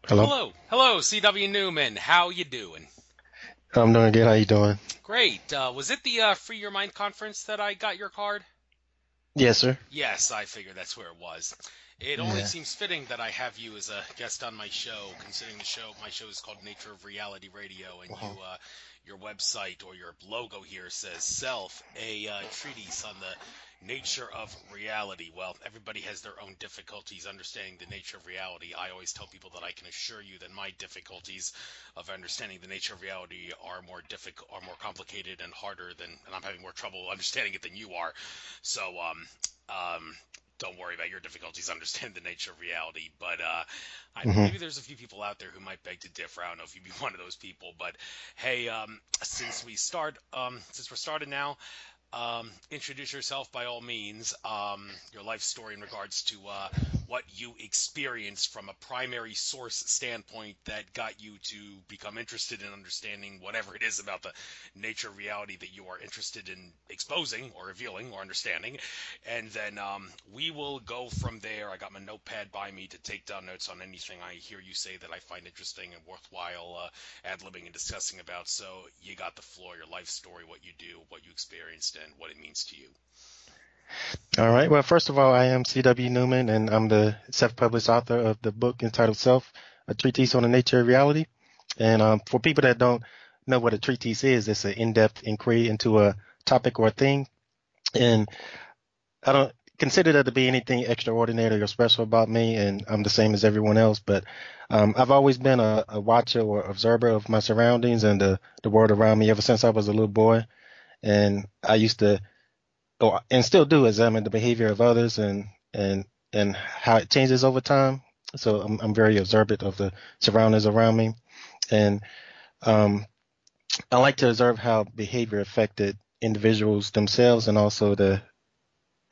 Hello. Hello, C.W. Newman. How you doing? I'm doing good. How you doing? Great. Was it the Free Your Mind conference that I got your card? Yes, sir. Yes, I figured that's where it was. It only Yeah. seems fitting that I have you as a guest on my show, considering my show is called Nature of Reality Radio, and Uh-huh. your website or your logo here says "Self," a treatise on the nature of reality. Well, everybody has their own difficulties understanding the nature of reality. I always tell people that I can assure you that my difficulties of understanding the nature of reality are more difficult, are more complicated and harder and I'm having more trouble understanding it than you are. So, um, don't worry about your difficulties understanding the nature of reality. But I don't know, hmm maybe there's a few people out there who might beg to differ. I don't know if you'd be one of those people. But hey, since we're started now, introduce yourself by all means. Your life story in regards to what you experienced from a primary source standpoint that got you to become interested in understanding whatever it is about the nature of reality that you are interested in exposing or revealing or understanding. And then we will go from there. I got my notepad by me to take down notes on anything I hear you say that I find interesting and worthwhile ad-libbing and discussing about. So you got the floor, your life story, what you do, what you experienced, and what it means to you. All right. Well, first of all, I am C.W. Newman, and I'm the self-published author of the book entitled Self, a Treatise on the Nature of Reality. And for people that don't know what a treatise is, it's an in-depth inquiry into a topic or a thing. And I don't consider that to be anything extraordinary or special about me, and I'm the same as everyone else. But I've always been a watcher or observer of my surroundings and the world around me ever since I was a little boy. And I used to, and still do, examine the behavior of others and how it changes over time. So I'm very observant of the surroundings around me, and um, I like to observe how behavior affected individuals themselves and also the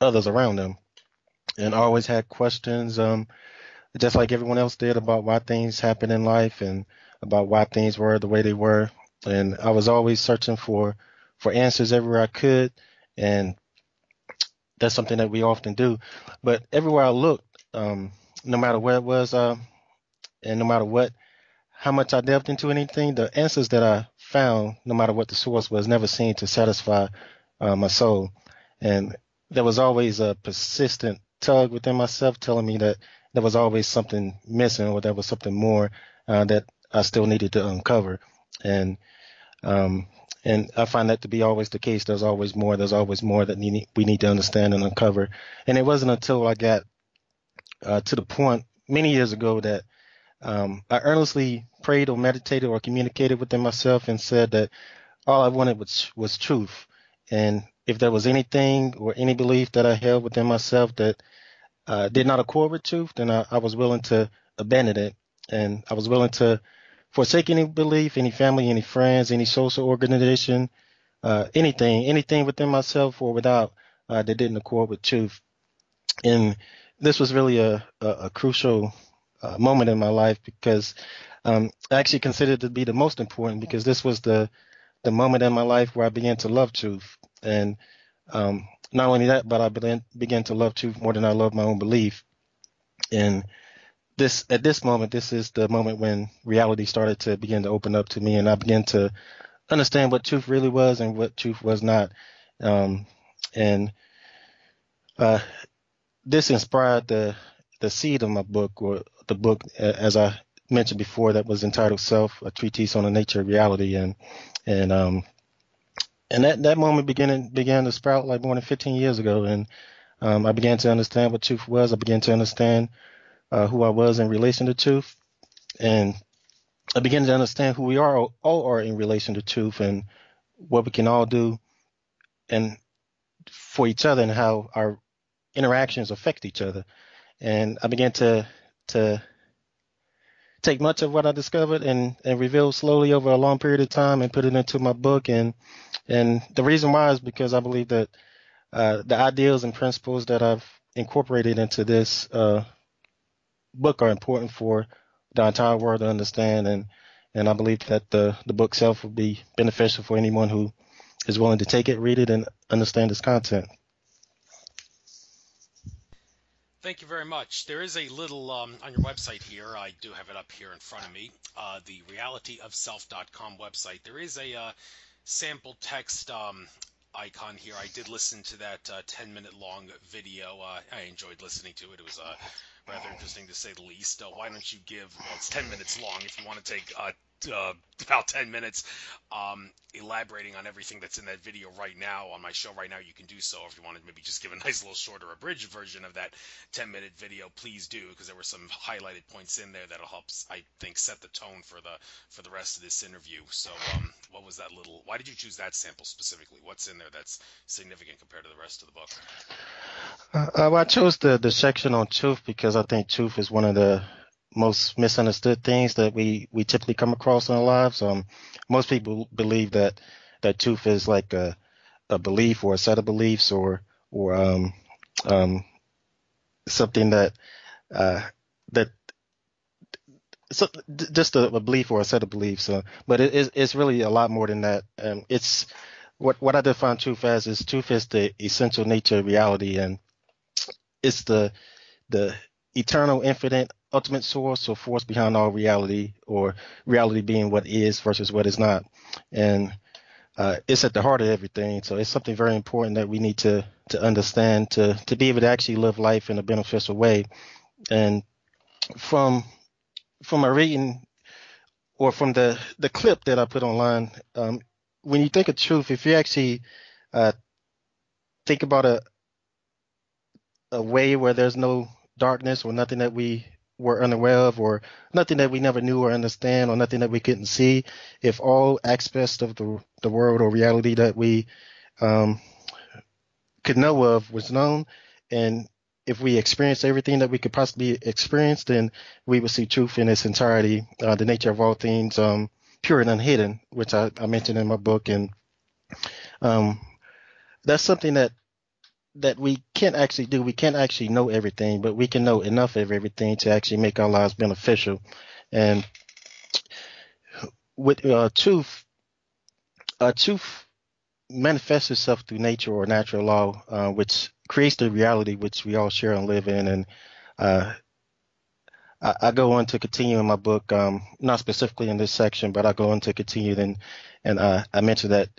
others around them. And I always had questions, just like everyone else did, about why things happen in life and about why things were the way they were. And I was always searching for answers everywhere I could, and that's something that we often do. But everywhere I looked, no matter where it was, and no matter how much I delved into anything, the answers that I found, no matter what the source was, never seemed to satisfy my soul. And there was always a persistent tug within myself telling me that there was always something missing or there was something more that I still needed to uncover. And um, and I find that to be always the case. There's always more. There's always more that we need to understand and uncover. And it wasn't until I got to the point many years ago that I earnestly prayed or meditated or communicated within myself and said that all I wanted was truth. And if there was anything or any belief that I held within myself that did not accord with truth, then I was willing to abandon it. And I was willing to forsake any belief, any family, any friends, any social organization, anything within myself or without that didn't accord with truth. And this was really a crucial moment in my life because I actually considered it to be the most important because this was the moment in my life where I began to love truth. And not only that, but I began to love truth more than I love my own belief. And at this moment, this is the moment when reality started to begin to open up to me, and I began to understand what truth really was and what truth was not. Um, and uh, this inspired the seed of my book, or the book, as I mentioned before, that was entitled "Self: A Treatise on the Nature of Reality," and that moment began to sprout like more than 15 years ago, and I began to understand what truth was. I began to understand who I was in relation to truth, and I began to understand who we all are in relation to truth, and what we can all do and for each other, and how our interactions affect each other. And I began to take much of what I discovered and reveal slowly over a long period of time and put it into my book. And the reason why is because I believe that the ideals and principles that I've incorporated into this book are important for the entire world to understand. And I believe that the book itself will be beneficial for anyone who is willing to take it, read it, and understand its content. Thank you very much. There is a little on your website here. I do have it up here in front of me. The realityofself.com website. There is a sample text icon here. I did listen to that 10-minute long video. I enjoyed listening to it. It was rather interesting to say the least. Why don't you give, well, it's 10 minutes long. If you want to take about 10 minutes elaborating on everything that's in that video right now on my show right now, you can do so. If you want to maybe just give a nice little shorter abridged version of that 10-minute video, please do, because there were some highlighted points in there that'll help, I think, set the tone for the rest of this interview. So what was that little, why did you choose that sample specifically? What's in there that's significant compared to the rest of the book? Well, I chose the section on truth because I think truth is one of the most misunderstood things that we typically come across in our lives. Most people believe that truth is like a belief or a set of beliefs or um, something uh, that so just a belief or a set of beliefs. But it's really a lot more than that. It's what I define truth as is truth is the essential nature of reality, and it's the eternal, infinite, ultimate source or force behind all reality, or reality being what is versus what is not. And it's at the heart of everything. So it's something very important that we need to understand to be able to actually live life in a beneficial way. And from my reading or from the clip that I put online, when you think of truth, if you actually uh, think about a way where there's no darkness or nothing that we were unaware of or nothing that we never knew or understand or nothing that we couldn't see, if all aspects of the world or reality that we um, could know of was known, and if we experience everything that we could possibly experience, then we would see truth in its entirety, the nature of all things, pure and unhidden, which I mentioned in my book. And um, that's something that we can't actually do. We can't actually know everything, but we can know enough of everything to actually make our lives beneficial. And with truth manifests itself through nature or natural law, which creates the reality which we all share and live in. And uh, I go on to continue in my book, not specifically in this section, but I go on to continue then, and I mentioned that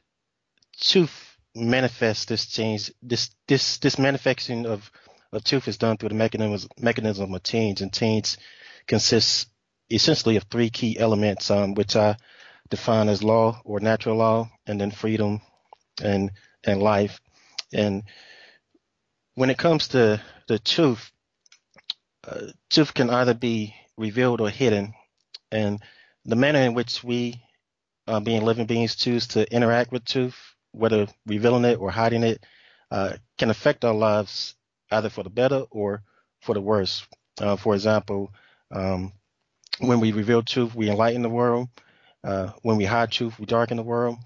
truth manifests this change, this manifesting of truth is done through the mechanism of change, and change consists essentially of three key elements, which I define as law or natural law, and then freedom and life. And when it comes to the truth, truth can either be revealed or hidden, and the manner in which we, being living beings, choose to interact with truth, whether revealing it or hiding it, can affect our lives either for the better or for the worse. For example, um, when we reveal truth, we enlighten the world. When we hide truth, we darken the world.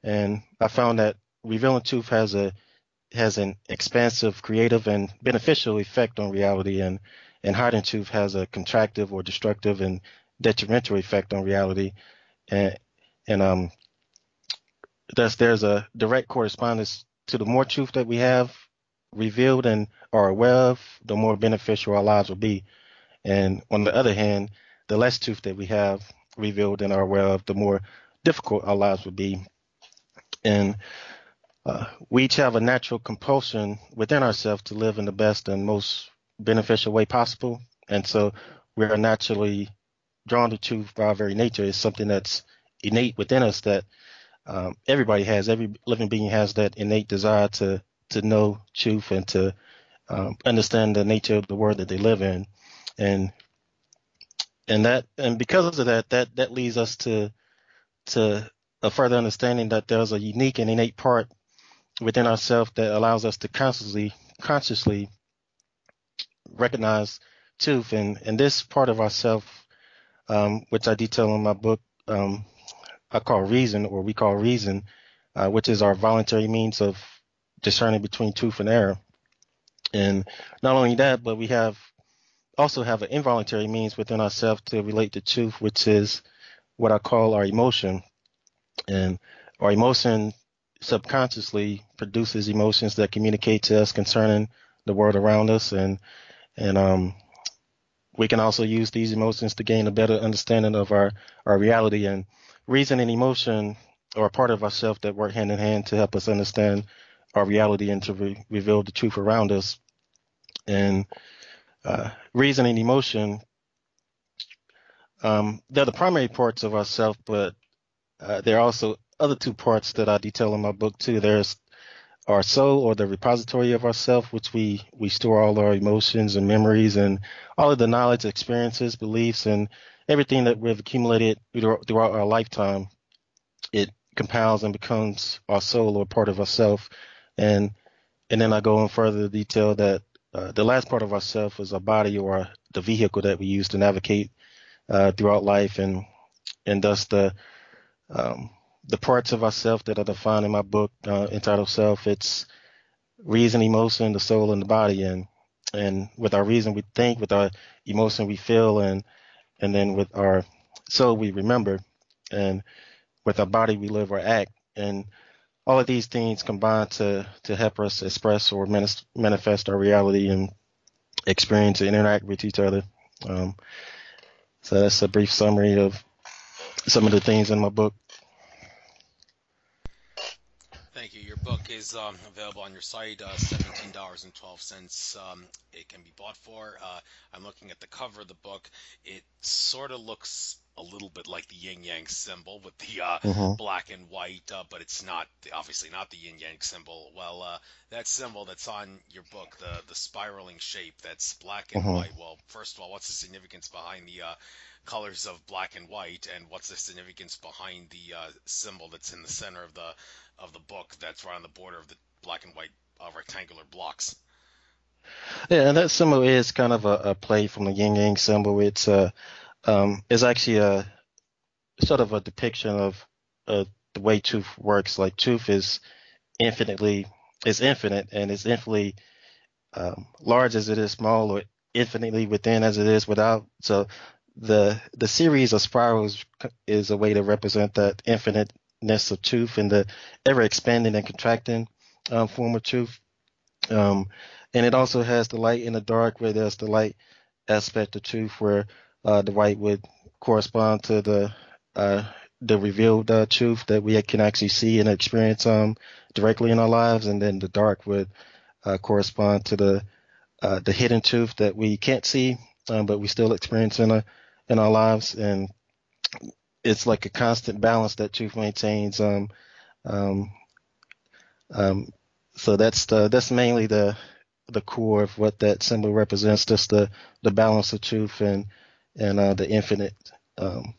And I found that revealing truth has an expansive, creative, and beneficial effect on reality, and hiding truth has a contractive or destructive and detrimental effect on reality. And and thus there's a direct correspondence to the more truth that we have revealed and are aware of, the more beneficial our lives will be. And on the other hand, the less truth that we have revealed and are aware of, the more difficult our lives will be. And we each have a natural compulsion within ourselves to live in the best and most beneficial way possible. And so we are naturally drawn to truth by our very nature. It's something that's innate within us that everybody has. Every living being has that innate desire to know truth and to understand the nature of the world that they live in. And and because of that leads us to a further understanding that there's a unique and innate part within ourselves that allows us to consciously recognize truth. And this part of ourself, which I detail in my book, I call reason, or we call reason, which is our voluntary means of discerning between truth and error. And not only that, but we also have an involuntary means within ourselves to relate to truth, which is what I call our emotion. And our emotion subconsciously produces emotions that communicate to us concerning the world around us. And we can also use these emotions to gain a better understanding of our reality. And reason and emotion are a part of ourself that work hand in hand to help us understand our reality and to reveal the truth around us. And reason and emotion, they're the primary parts of ourself, but there are also other two parts that I detail in my book too. There's our soul, or the repository of ourself, which we store all our emotions and memories and all of the knowledge, experiences, beliefs, and everything that we've accumulated throughout our lifetime. It compounds and becomes our soul, or part of ourself. And and then I go in further detail that the last part of ourself is our body, or the vehicle that we use to navigate throughout life, and thus um, the parts of ourself that are defined in my book entitled Self. It's reason, emotion, the soul, and the body. And with our reason, we think. With our emotion, we feel. And then with our soul, we remember. And with our body, we live or act. And all of these things combine to help us express or manifest our reality and experience and interact with each other. Um, so that's a brief summary of some of the things in my book. Thank you. Your book is available on your site, $17.12. It can be bought for. I'm looking at the cover of the book. It sort of looks a little bit like the yin yang symbol with the Hmm. black and white, but it's not obviously not the yin yang symbol. Well, that symbol that's on your book, the spiraling shape, that's black and Hmm. white. Well, first of all, what's the significance behind the colors of black and white, and what's the significance behind the symbol that's in the center of the book that's right on the border of the black and white rectangular blocks? Yeah, and that symbol is kind of a play from the yin yang symbol. It's actually a sort of a depiction of the way truth works. Like truth infinitely is infinite, and it's infinitely large as it is small, or infinitely within as it is without. So the series of spirals is a way to represent that infiniteness of truth and the ever expanding and contracting form of truth. Um, and it also has the light and the dark, where there's the light aspect of truth, where the white would correspond to uh, the revealed truth that we can actually see and experience directly in our lives, and then the dark would correspond to the hidden truth that we can't see, but we still experience in our lives. And it's like a constant balance that truth maintains. Um, um, so that's mainly the core of what that symbol represents, just the balance of truth and the infinite, um,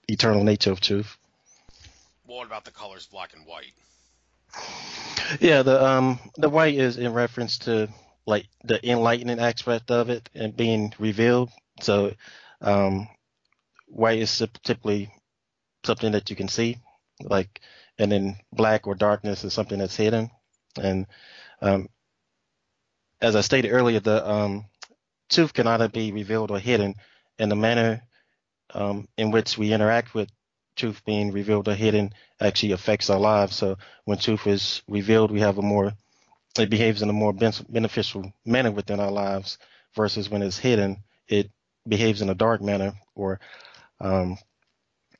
eternal nature of truth. Well, what about the colors black and white? Yeah, the white is in reference to like the enlightening aspect of it and being revealed. So um, white is typically something that you can see, like, and then black or darkness is something that's hidden. And um, as I stated earlier, the truth can either be revealed or hidden, and the manner in which we interact with truth being revealed or hidden actually affects our lives. So when truth is revealed, it behaves in a more beneficial manner within our lives, versus when it's hidden, it behaves in a dark manner. Or um,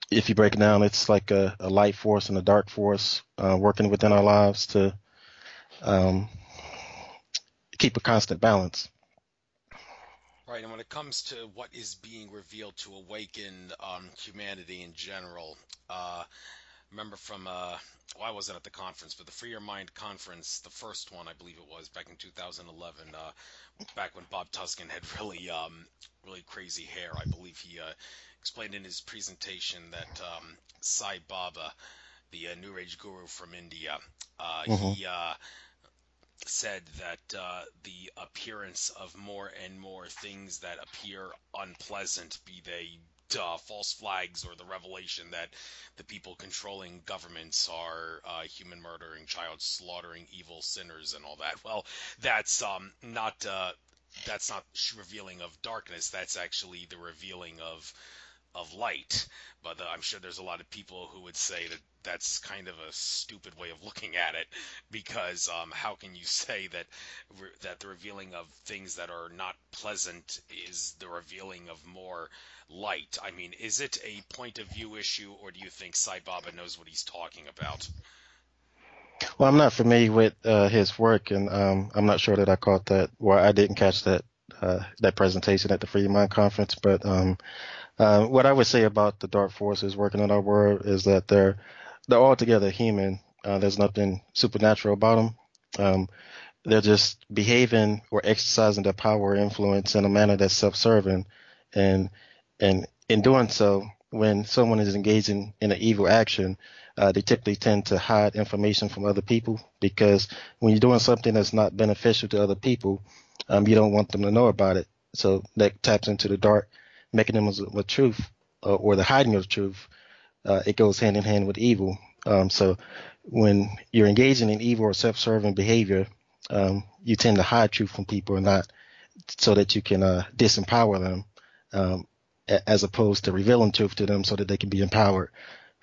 if you break it down, it's like a light force and a dark force working within our lives to um, keep a constant balance. Right, and when it comes to what is being revealed to awaken humanity in general, remember from well, I wasn't at the conference, but the Free Your Mind conference, the first one, I believe it was back in 2011, back when Bob Tuskin had really crazy hair. I believe he explained in his presentation that Sai Baba, the New Age guru from India, Hmm. he said that the appearance of more and more things that appear unpleasant, be they false flags or the revelation that the people controlling governments are human murdering, child slaughtering, evil sinners, and all that. Well, that's not revealing of darkness. That's actually the revealing of of light. But I'm sure there's a lot of people who would say that that's kind of a stupid way of looking at it, because how can you say that that the revealing of things that are not pleasant is the revealing of more light? I mean, is it a point of view issue, or do you think Sai Baba knows what he's talking about? Well, I'm not familiar with his work, and I'm not sure that I caught that, or I didn't catch that presentation at the Free Mind Conference. But what I would say about the dark forces working in our world is that they're altogether human. There's nothing supernatural about them. They're just behaving or exercising their power or influence in a manner that's self-serving, and in doing so, when someone is engaging in an evil action, they typically tend to hide information from other people, because when you're doing something that's not beneficial to other people, you don't want them to know about it. So that taps into the dark mechanisms of truth, or the hiding of the truth. It goes hand in hand with evil. So when you're engaging in evil or self-serving behavior, you tend to hide truth from people, and not so that you can disempower them, um, as opposed to revealing truth to them so that they can be empowered.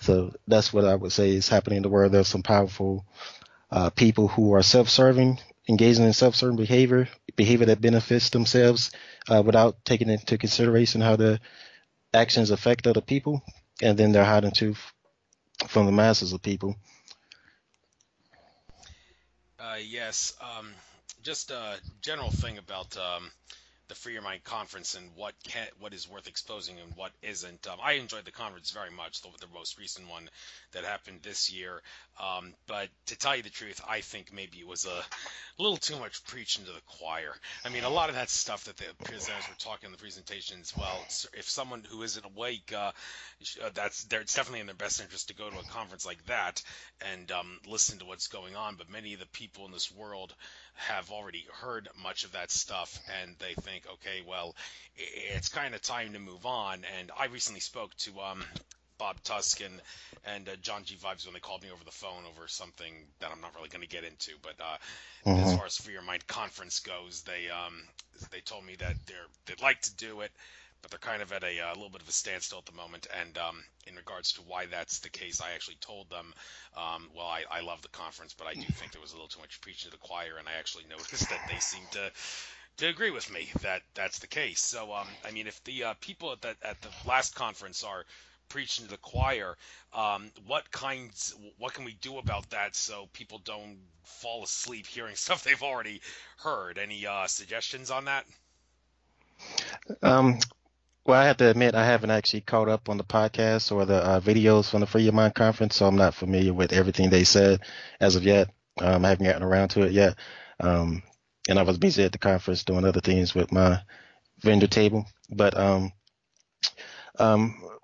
So that's what I would say is happening in the world. There's some powerful people who are self-serving, engaging in self-serving behavior that benefits themselves, without taking into consideration how the actions affect other people, and then they're hiding truth from the masses of people. Yes, just a general thing about the Free Your Mind conference and what is worth exposing and what isn't. I enjoyed the conference very much, the most recent one that happened this year. But to tell you the truth, I think maybe it was a little too much preaching to the choir. I mean, a lot of that stuff that the presenters were talking in the presentations. Well, if someone who isn't awake, it's definitely in their best interest to go to a conference like that and listen to what's going on. But many of the people in this world have already heard much of that stuff, and they think, okay, well, it's kind of time to move on. And I recently spoke to Bob Tusk and John G. Vibes when they called me over the phone over something that I'm not really going to get into. But as Hmm. far as Free Your Mind conference goes, they told me that they'd like to do it, but they're kind of at a little bit of a standstill at the moment. And in regards to why that's the case, I actually told them, well, I love the conference, but I do think there was a little too much preaching to the choir, and I actually noticed that they seemed to agree with me that that's the case. So, I mean, if the people at the last conference are preaching to the choir, what can we do about that so people don't fall asleep hearing stuff they've already heard? Any suggestions on that? Um, well, I have to admit, I haven't actually caught up on the podcast or the videos from the Free Your Mind conference, so I'm not familiar with everything they said as of yet. I haven't gotten around to it yet. Um, and I was busy at the conference doing other things with my vendor table. But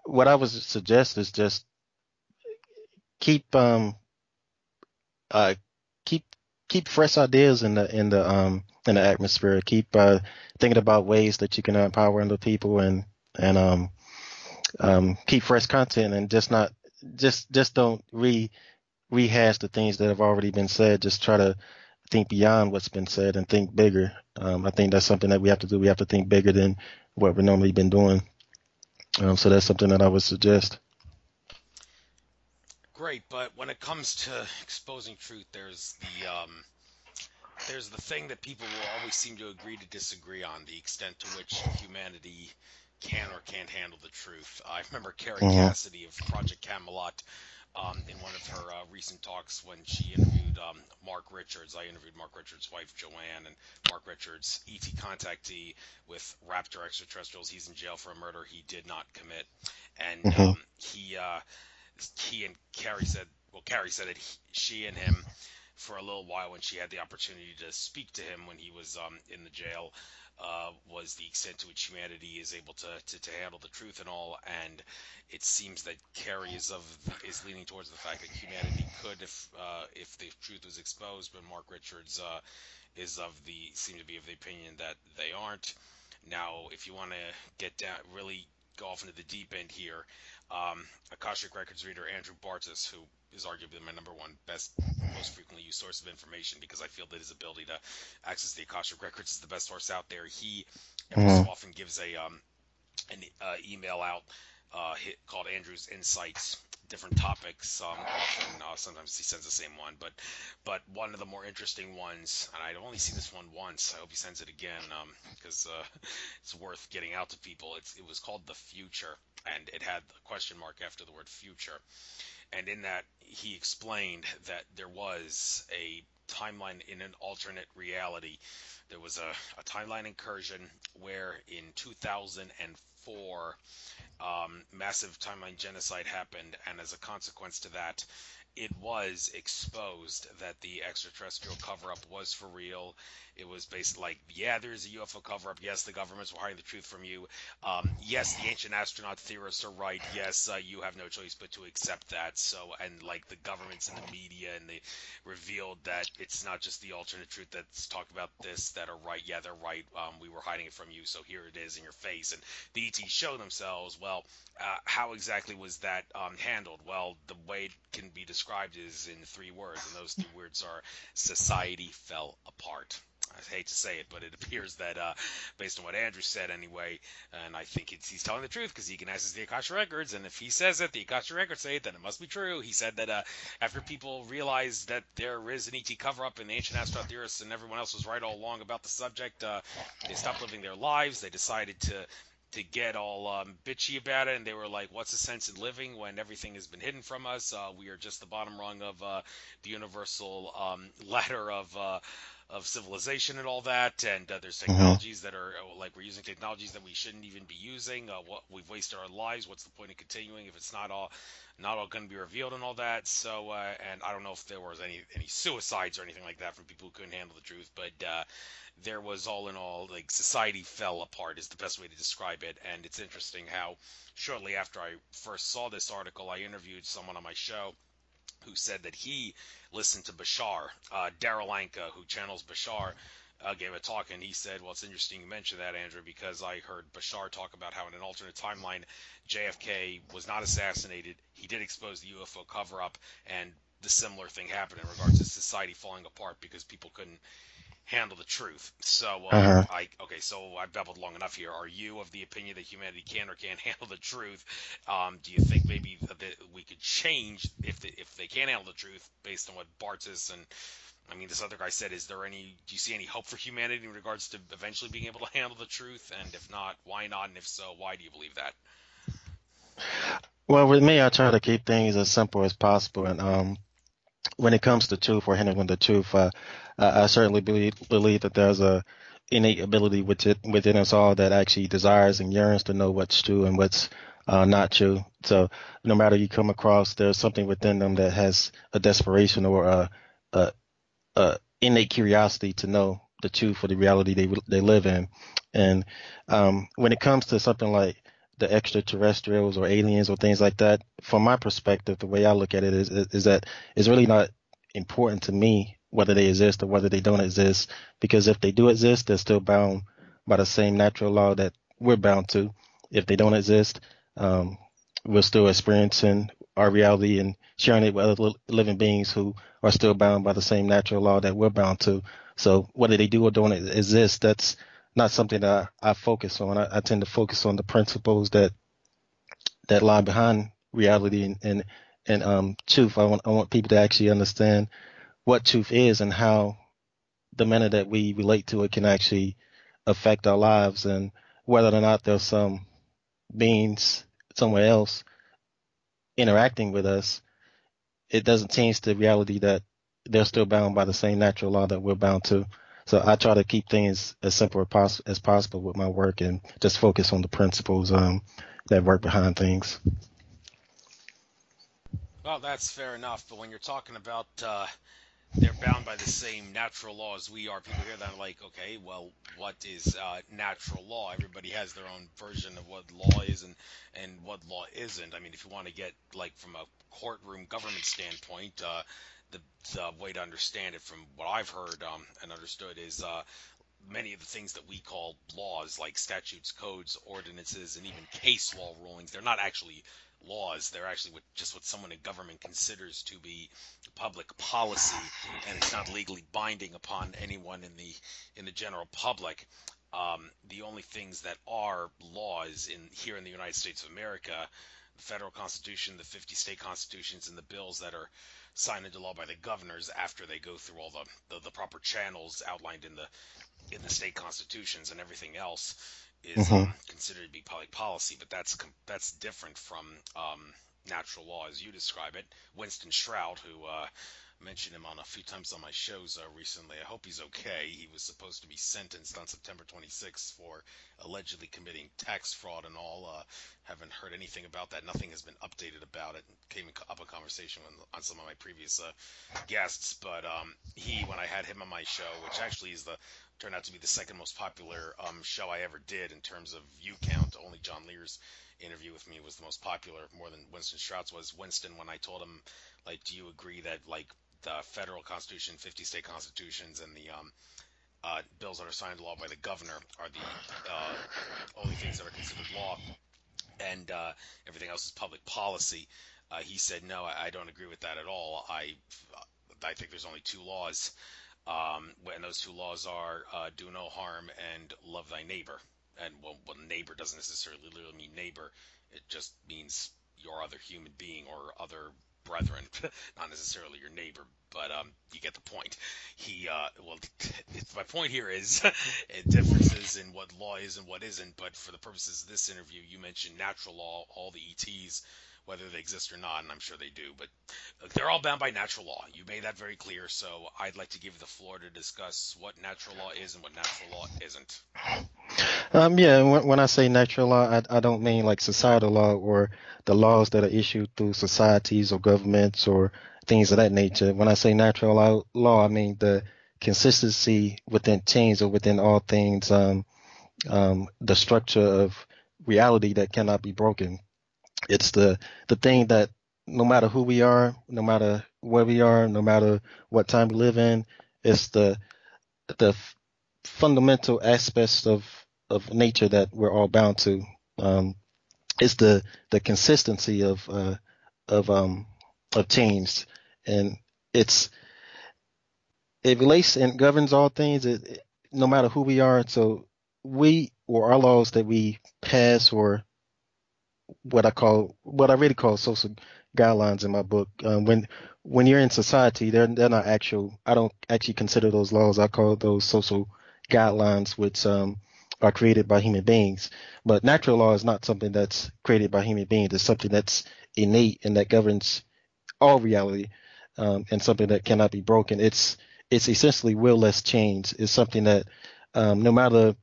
what I would suggest is just keep uh, keep keep fresh ideas in the atmosphere. Keep thinking about ways that you can empower other people, and keep fresh content, and just don't rehash the things that have already been said. Just try to think beyond what's been said and think bigger. I think that's something that we have to do. We have to think bigger than what we've normally been doing. So that's something that I would suggest. Great, but when it comes to exposing truth, there's the thing that people will always seem to agree to disagree on, the extent to which humanity can or can't handle the truth. I remember Carrie Hmm. Cassidy of Project Camelot, in one of her recent talks when she interviewed Mark Richards. I interviewed Mark Richards' wife, Joanne, and Mark Richards, ET contactee with Raptor Extraterrestrials. He's in jail for a murder he did not commit. And Hmm. he and Carrie said, well, Carrie said that she and him, for a little while when she had the opportunity to speak to him when he was in the jail, was the extent to which humanity is able to handle the truth and all. And it seems that Carrie is leaning towards the fact that humanity could, if the truth was exposed, but Mark Richards seem to be of the opinion that they aren't. Now, if you want to get down, really go off into the deep end here, Akashic Records reader Andrew Bartas, who is arguably my number one best, most frequently used source of information because I feel that his ability to access the Akashic Records is the best source out there. He every so Hmm. often gives an email out called Andrew's Insights. Different topics. Often, sometimes he sends the same one, but one of the more interesting ones, and I've only seen this one once. I hope he sends it again, because it's worth getting out to people. It was called The Future, and it had a question mark after the word future. And in that, he explained that there was a timeline in an alternate reality. There was a timeline incursion where in 2004, massive timeline genocide happened, and as a consequence to that, it was exposed that the extraterrestrial cover-up was for real. It was based like, yeah, there's a UFO cover-up. Yes, the governments were hiding the truth from you. Yes, the ancient astronaut theorists are right. Yes, you have no choice but to accept that. So, and like the governments and the media, and they revealed that it's not just the alternate truth that's talked about this that are right. Yeah, they're right. We were hiding it from you, so here it is in your face. And the ETs show themselves. Well, how exactly was that handled? Well, the way it can be described is in three words, and those three words are society fell apart. I hate to say it, but it appears that, based on what Andrew said anyway, and I think he's telling the truth because he can access the Akasha records, and if he says it, the Akasha records say it, then it must be true. He said that after people realized that there is an ET cover-up and the ancient astronaut theorists and everyone else was right all along about the subject, they stopped living their lives. They decided to get all bitchy about it, and they were like, what's the sense in living when everything has been hidden from us? We are just the bottom rung of the universal ladder of civilization and all that, and there's Hmm. technologies that are like, we're using technologies that we shouldn't even be using. What we've wasted our lives. What's the point of continuing if it's not all going to be revealed and all that? So, and I don't know if there was any suicides or anything like that from people who couldn't handle the truth, but there was, all in all, like, society fell apart is the best way to describe it. And it's interesting how shortly after I first saw this article, I interviewed someone on my show who said that he listened to Bashar, Daryl Anka, who channels Bashar, gave a talk, and he said, well, it's interesting you mentioned that, Andrew, because I heard Bashar talk about how in an alternate timeline, JFK was not assassinated. He did expose the UFO cover-up, and the similar thing happened in regards to society falling apart because people couldn't handle the truth. So, Uh-huh. so I've babbled long enough here. Are you of the opinion that humanity can or can't handle the truth? Do you think maybe that we could change if they can't handle the truth based on what Bartis and, I mean, this other guy said? Do you see any hope for humanity in regards to eventually being able to handle the truth? And if not, why not? And if so, why do you believe that? Well, with me, I try to keep things as simple as possible, and when it comes to truth or handling the truth, I certainly believe that there's a innate ability within us all that actually desires and yearns to know what's true and what's not true. So no matter you come across, there's something within them that has a desperation or a, innate curiosity to know the truth or the reality they live in. And when it comes to something like the extraterrestrials or aliens or things like that, from my perspective, the way I look at it is that it's really not important to me whether they exist or whether they don't exist, because if they do exist, they're still bound by the same natural law that we're bound to. If they don't exist, um, we're still experiencing our reality and sharing it with other living beings who are still bound by the same natural law that we're bound to. So whether they do or don't exist, that's not something that I focus on. I tend to focus on the principles that lie behind reality and truth. I want people to actually understand what truth is and how the manner that we relate to it can actually affect our lives, and whether or not there's some beings somewhere else interacting with us, it doesn't change the reality that they're still bound by the same natural law that we're bound to. So I try to keep things as simple as possible with my work and just focus on the principles that work behind things. Well, that's fair enough. But when you're talking about they're bound by the same natural law as we are, people hear that and like, okay, well, what is natural law? Everybody has their own version of what law is and what law isn't. I mean, if you want to get like from a courtroom government standpoint, the, the way to understand it from what I've heard and understood is many of the things that we call laws, like statutes, codes, ordinances, and even case law rulings, they're not actually laws. They're actually just what someone in government considers to be public policy, and it's not legally binding upon anyone in the general public. The only things that are laws in here in the United States of America, the federal constitution, the 50 state constitutions, and the bills that are signed into law by the governors after they go through all the proper channels outlined in the state constitutions, and everything else is Hmm. considered to be public policy. But that's different from natural law as you describe it. Winston Shrout, who mentioned him on a few times on my shows recently. I hope he's okay. He was supposed to be sentenced on September 26th for allegedly committing tax fraud and all. Haven't heard anything about that. Nothing has been updated about it. Came up a conversation on some of my previous guests, but when I had him on my show, which actually turned out to be the second most popular show I ever did in terms of view count. Only John Lear's interview with me was the most popular, more than Winston Strout's was. Winston, when I told him, like, do you agree that, like, the federal constitution, 50 state constitutions, and the bills that are signed into law by the governor are the only things that are considered law, and everything else is public policy. He said, no, I don't agree with that at all. I think there's only two laws, and those two laws are do no harm and love thy neighbor. And well, neighbor doesn't necessarily literally mean neighbor. It just means your other human being or other brethren, not necessarily your neighbor, but you get the point. My point here is differences in what law is and what isn't. But for the purposes of this interview, you mentioned natural law, all the ETs, whether they exist or not, and I'm sure they do. But they're all bound by natural law. You made that very clear. So I'd like to give you the floor to discuss what natural law is and what natural law isn't. Yeah, when I say natural law, I don't mean like societal law or the laws that are issued through societies or governments or things of that nature. When I say natural law, I mean the consistency within things or within all things, the structure of reality that cannot be broken. It's the thing that no matter who we are, no matter where we are, no matter what time we live in, it's the fundamental aspects of nature that we're all bound to. Um, it's the consistency of um of change, and it's it relates and governs all things. No matter who we are, so we or our laws that we pass or what I really call social guidelines in my book. When you're in society, they're not actual. I don't actually consider those laws. I call those social guidelines, which are created by human beings. But natural law is not something that's created by human beings. It's something that's innate and that governs all reality, and something that cannot be broken. It's essentially will-less change. It's something that no matter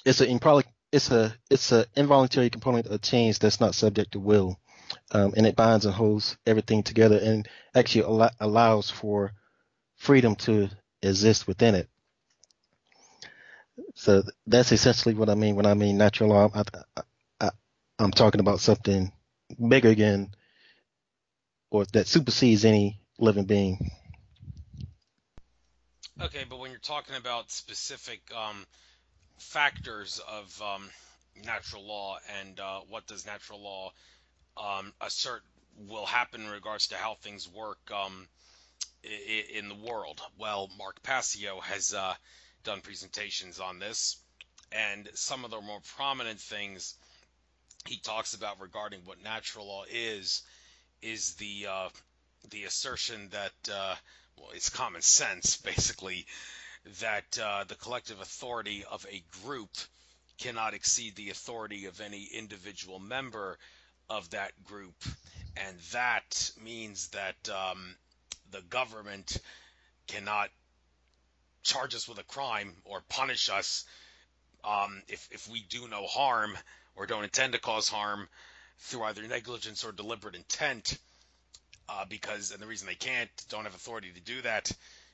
it's a probably it's a involuntary component of change that's not subject to will, and it binds and holds everything together and actually allows for freedom to exist within it. So that's essentially what I mean when I mean natural law. I, I'm talking about something bigger again, or that supersedes any living being. Okay, but when you're talking about specific factors of natural law and what does natural law assert will happen in regards to how things work in the world. Well, Mark Passio has done presentations on this, and some of the more prominent things he talks about regarding what natural law is the assertion that well, it's common sense basically that the collective authority of a group cannot exceed the authority of any individual member of that group, and that means that the government cannot charge us with a crime or punish us if we do no harm or don't intend to cause harm through either negligence or deliberate intent. And the reason they don't have authority to do that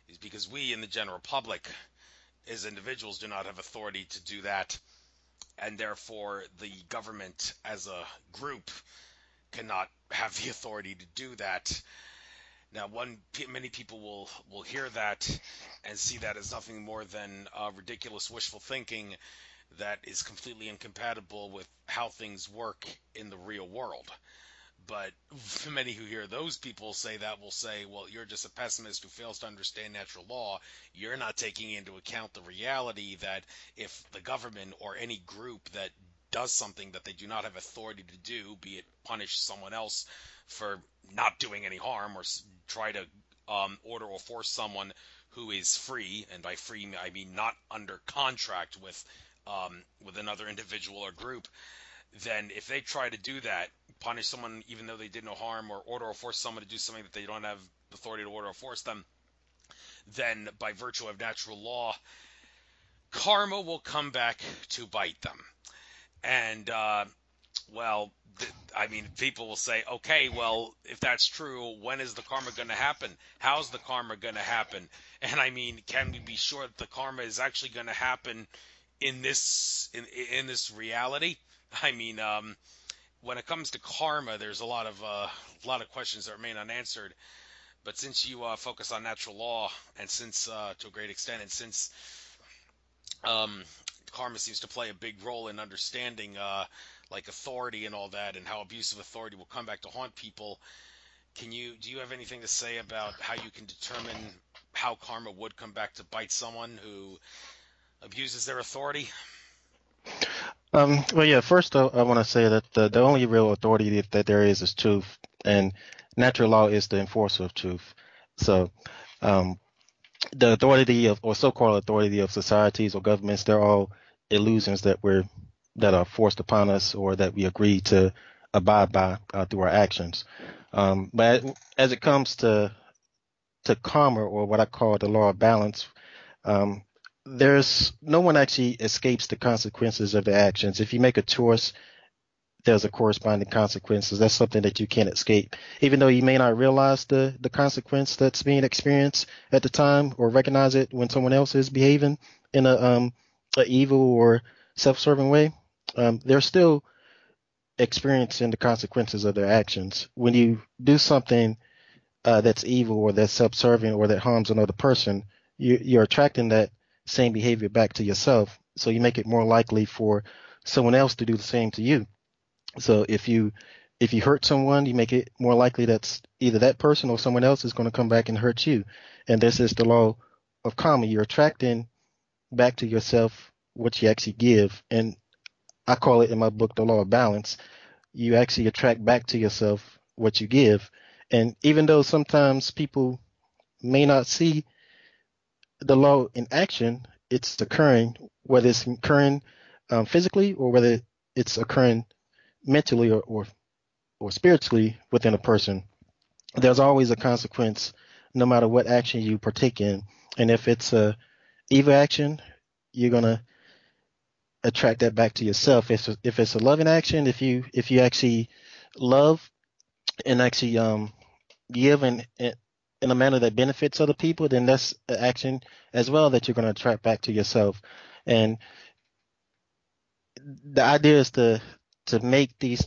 is because we in the general public as individuals do not have authority to do that, and therefore the government as a group cannot have the authority to do that. Now, many people will hear that and see that as nothing more than ridiculous wishful thinking that is completely incompatible with how things work in the real world. But many who hear those people say that will say, well, you're just a pessimist who fails to understand natural law. You're not taking into account the reality that if the government or any group that does something that they do not have authority to do, be it punish someone else for not doing any harm or try to order or force someone who is free, and by free I mean not under contract with another individual or group, then if they try to do that, punish someone even though they did no harm, or order or force someone to do something that they don't have authority to order or force them, then by virtue of natural law, karma will come back to bite them. And well, I mean, people will say, okay, well, if that's true, when is the karma going to happen? How's the karma going to happen? And I mean, can we be sure that the karma is actually going to happen in this reality? I mean, when it comes to karma, there's a lot of questions that remain unanswered. But since you focus on natural law, and since to a great extent, and since um, karma seems to play a big role in understanding like authority and all that, and how abuse of authority will come back to haunt people, do you have anything to say about how you can determine how karma would come back to bite someone who abuses their authority? Well, yeah, first I want to say that the only real authority that there is truth, and natural law is the enforcer of truth. So, um, the authority of, or so-called authority of societies or governments, they're all illusions that are forced upon us or that we agree to abide by through our actions. But as it comes to karma, or what I call the law of balance, um, there's no one actually escapes the consequences of their actions. If you make a choice, there's a corresponding consequences. That's something that you can't escape, even though you may not realize the consequence that's being experienced at the time, or recognize it when someone else is behaving in a evil or self-serving way. They're still experiencing the consequences of their actions. When you do something that's evil or that's self-serving or that harms another person, you're attracting that same behavior back to yourself. So you make it more likely for someone else to do the same to you. So if you hurt someone, you make it more likely that's either that person or someone else is going to come back and hurt you. And this is the law of karma. You're attracting back to yourself what you actually give. And I call it in my book the law of balance. You actually attract back to yourself what you give. And even though sometimes people may not see the law in action, it's occurring, whether it's occurring physically or whether it's occurring mentally or spiritually within a person. There's always a consequence no matter what action you partake in. And if it's a evil action, you're gonna attract that back to yourself. If it's a loving action, if you actually love and actually give in a manner that benefits other people, then that's an action as well that you're going to attract back to yourself. And the idea is to make these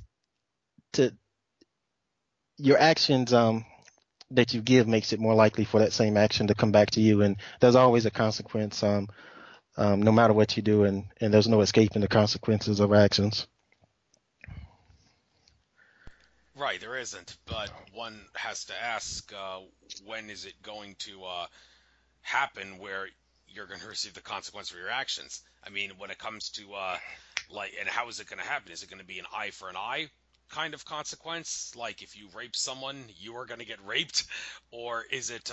to your actions that you give makes it more likely for that same action to come back to you. And there's always a consequence, no matter what you do, and there's no escaping the consequences of actions. Right, there isn't, but one has to ask, when is it going to happen where you're going to receive the consequence for your actions? I mean, when it comes to and how is it going to happen? Is it going to be an eye for an eye kind of consequence? Like if you rape someone, you are going to get raped, or is it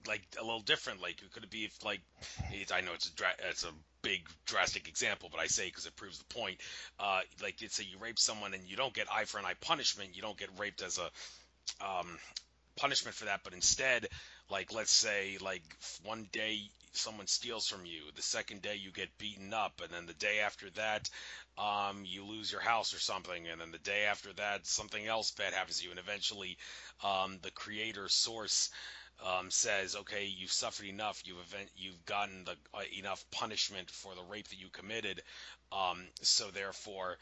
like a little different? Like could it be if I know it's a big drastic example, but I say because it proves the point. Like let's say you rape someone and you don't get eye for an eye punishment, you don't get raped as a um, punishment for that, but instead, like let's say like one day someone steals from you, the second day you get beaten up, and then the day after that you lose your house or something, and then the day after that something else bad happens to you, and eventually the creator source says, okay, you've suffered enough, you've gotten enough punishment for the rape that you committed, so therefore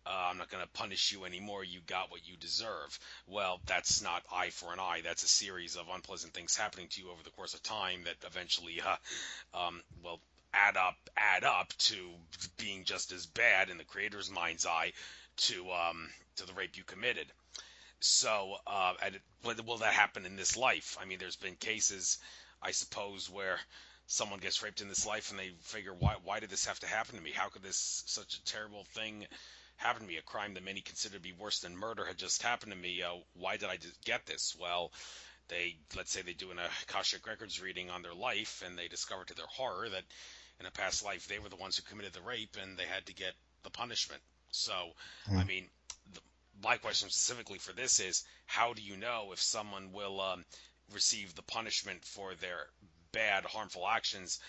I'm not going to punish you anymore. You got what you deserve. Well, that's not eye for an eye. That's a series of unpleasant things happening to you over the course of time that eventually, well, add up to being just as bad in the creator's mind's eye to the rape you committed. So, will that happen in this life? I mean, there's been cases, I suppose, where someone gets raped in this life and they figure, why did this have to happen to me? How could this such a terrible thing happen to me? A crime that many consider to be worse than murder had just happened to me. Why did I get this? Well, let's say they do an Akashic Records reading on their life, and they discover to their horror that in a past life they were the ones who committed the rape, and they had to get the punishment. So, I Mm. mean, my question specifically for this is, how do you know if someone will receive the punishment for their bad, harmful actions?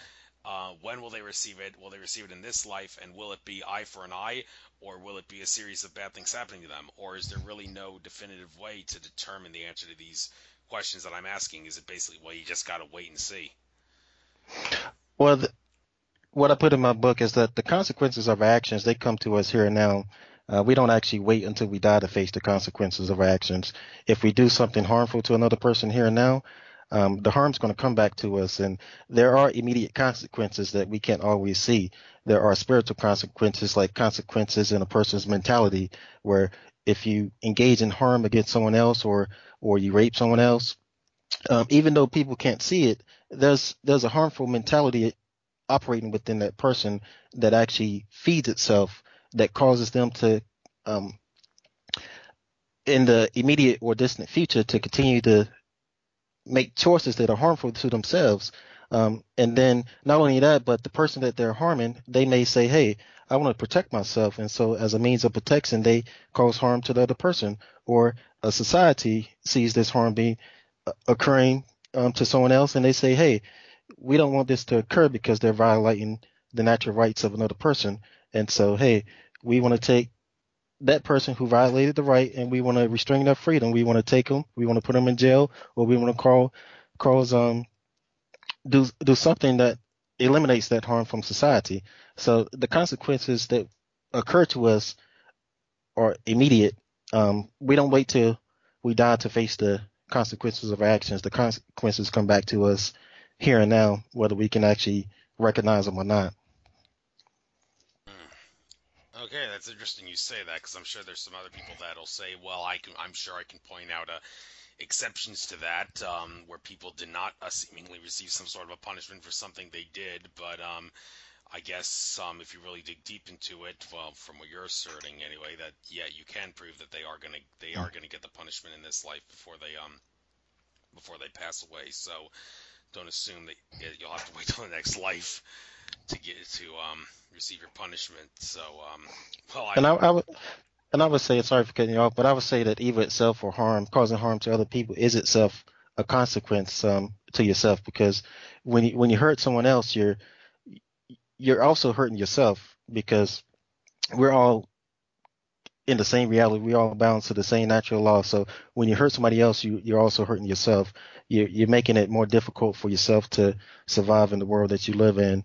When will they receive it? Will they receive it in this life? And will it be eye for an eye? Or will it be a series of bad things happening to them? Or is there really no definitive way to determine the answer to these questions that I'm asking? Is it basically, well, you just got to wait and see? Well, what I put in my book is that the consequences of our actions, they come to us here and now. We don't actually wait until we die to face the consequences of our actions. If we do something harmful to another person here and now, the harm's going to come back to us. And there are immediate consequences that we can't always see. There are spiritual consequences, like consequences in a person's mentality, where if you engage in harm against someone else, or you rape someone else, even though people can't see it, there's a harmful mentality operating within that person that actually feeds itself, that causes them to, um, in the immediate or distant future, to continue to make choices that are harmful to themselves. And then not only that, but the person that they're harming, they may say, hey, I want to protect myself. And so as a means of protection, they cause harm to the other person. Or a society sees this harm being occurring, to someone else, and they say, hey, we don't want this to occur because they're violating the natural rights of another person. And so, hey, we want to take that person who violated the right, and we want to restrain their freedom. We want to take them, we want to put them in jail, or we want to cause do something that eliminates that harm from society. So the consequences that occur to us are immediate. We don't wait till we die to face the consequences of our actions. The consequences come back to us here and now, whether we can actually recognize them or not. Okay, that's interesting you say that, because I'm sure there's some other people that'll say, well, I'm sure I can point out exceptions to that, where people did not seemingly receive some sort of a punishment for something they did. But I guess if you really dig deep into it, well, from what you're asserting anyway, that yeah, you can prove that they are gonna get the punishment in this life before they pass away. So don't assume that you'll have to wait till the next life to get to receive your punishment. So well, And I would say, sorry for cutting you off, but I would say that evil itself, or harm, causing harm to other people, is itself a consequence, to yourself, because when you hurt someone else, you're also hurting yourself, because we're all in the same reality. We all bound to the same natural law. So when you hurt somebody else, you're also hurting yourself. You're making it more difficult for yourself to survive in the world that you live in,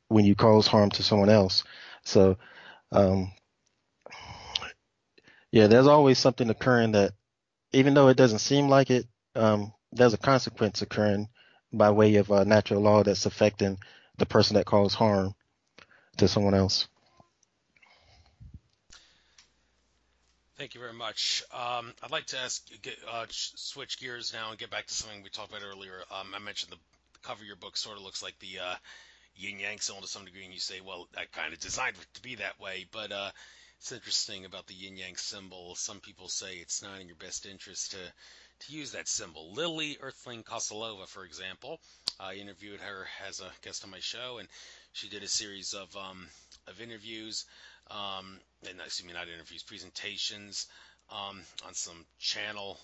when you cause harm to someone else. So, um, yeah, there's always something occurring that, even though it doesn't seem like it, there's a consequence occurring by way of natural law that's affecting the person that caused harm to someone else. thank you very much. I'd like to switch gears now and get back to something we talked about earlier. I mentioned the cover of your book sort of looks like the yin yang symbol to some degree, and you say, well, I kind of designed it to be that way. But it's interesting about the yin yang symbol. Some people say it's not in your best interest to use that symbol. Lily Earthling Kosalova, for example, I interviewed her as a guest on my show, and she did a series of interviews, and excuse me, not interviews, presentations, on some channel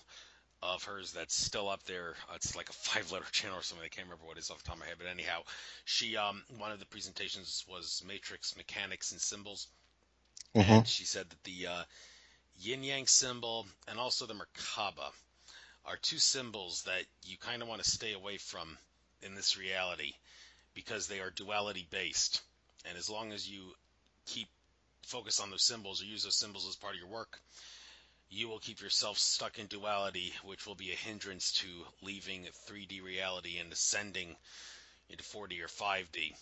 of hers that's still up there. It's like a five-letter channel or something. I can't remember what it is off the top of my head, but anyhow, she one of the presentations was matrix mechanics and symbols, Hmm. and she said that the yin yang symbol and also the Merkaba are two symbols that you kind of want to stay away from in this reality, because they are duality based, and as long as you keep focus on those symbols or use those symbols as part of your work, you will keep yourself stuck in duality, which will be a hindrance to leaving 3D reality and ascending into 4D or 5D.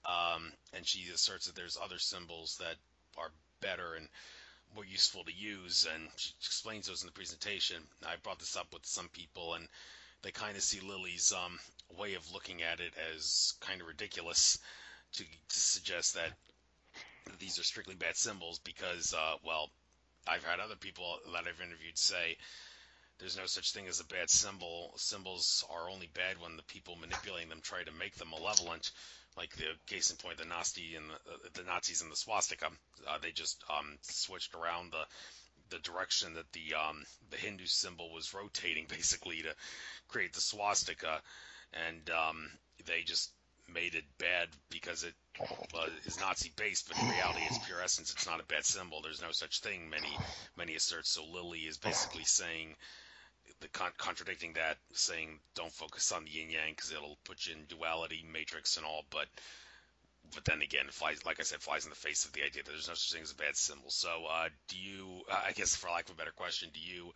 And she asserts that there's other symbols that are better and more useful to use, and she explains those in the presentation. I brought this up with some people, and they kind of see Lily's way of looking at it as kind of ridiculous to suggest that these are strictly bad symbols because, well, I've had other people that I've interviewed say there's no such thing as a bad symbol. Symbols are only bad when the people manipulating them try to make them malevolent. Like the case in point, the the Nazis and the swastika. They just switched around the direction that the Hindu symbol was rotating, basically to create the swastika, and they just made it bad because it is Nazi based, but in reality, its pure essence, it's not a bad symbol. There's no such thing. Many assert. So Lily is basically saying contradicting that, saying don't focus on the yin yang because it'll put you in duality matrix and all. But then again, flies, like I said, flies in the face of the idea that there's no such thing as a bad symbol. So do you? I guess for lack of a better question, do you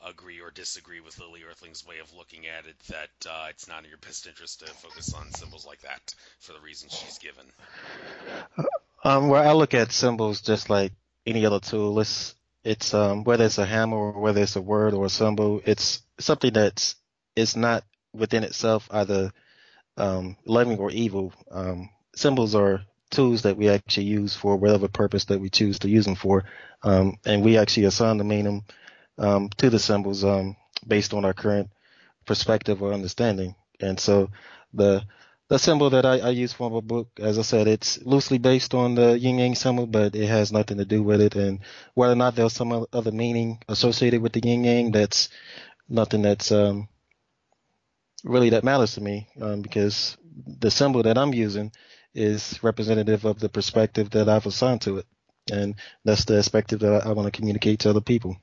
agree or disagree with Lily Earthling's way of looking at it, that it's not in your best interest to focus on symbols like that for the reasons she's given? Well, I look at symbols just like any other tool. It's whether it's a hammer or whether it's a word or a symbol, it's something it's not within itself either loving or evil. Symbols are tools that we actually use for whatever purpose that we choose to use them for, and we actually assign the meaning to the symbols based on our current perspective or understanding. And so the the symbol that I use for my book, as I said, it's loosely based on the yin yang symbol, but it has nothing to do with it. And whether or not there's some other meaning associated with the yin yang, that's nothing that's really that matters to me, because the symbol that I'm using is representative of the perspective that I've assigned to it, and that's the perspective that I want to communicate to other people.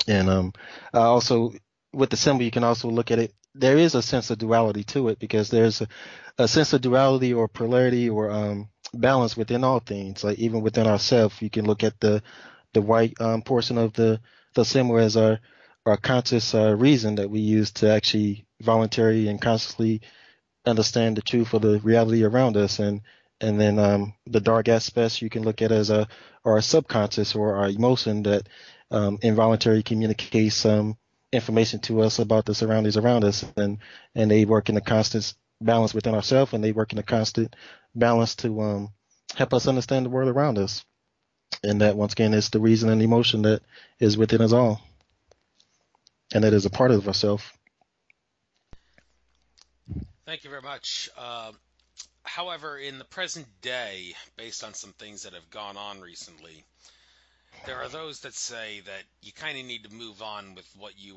And I also, with the symbol, you can also look at it. There is a sense of duality to it because there's a sense of duality or polarity or balance within all things. Like even within ourselves, you can look at the white portion of the symbol as our conscious reason that we use to actually voluntarily and consciously understand the truth of the reality around us, and then the dark aspects you can look at as our subconscious or our emotion that involuntarily communicates some information to us about the surroundings around us, and they work in a constant balance within ourselves, and they work in a constant balance to help us understand the world around us, and that once again is the reason and emotion that is within us all, and that is a part of ourselves. Thank you very much. However, in the present day, based on some things that have gone on recently, there are those that say that you kind of need to move on with what you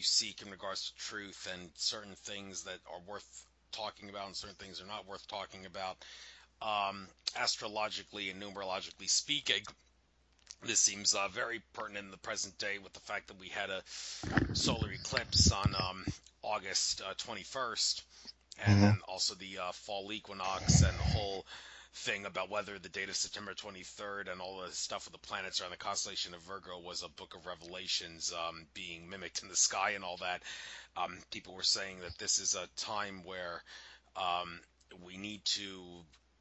seek in regards to truth, and certain things that are worth talking about and certain things are not worth talking about. Astrologically and numerologically speaking, this seems very pertinent in the present day with the fact that we had a solar eclipse on August 21st, and Mm-hmm. then also the fall equinox and the whole thing about whether the date of September 23rd and all the stuff with the planets around the constellation of Virgo was a book of Revelations being mimicked in the sky and all that. People were saying that this is a time where um, we need to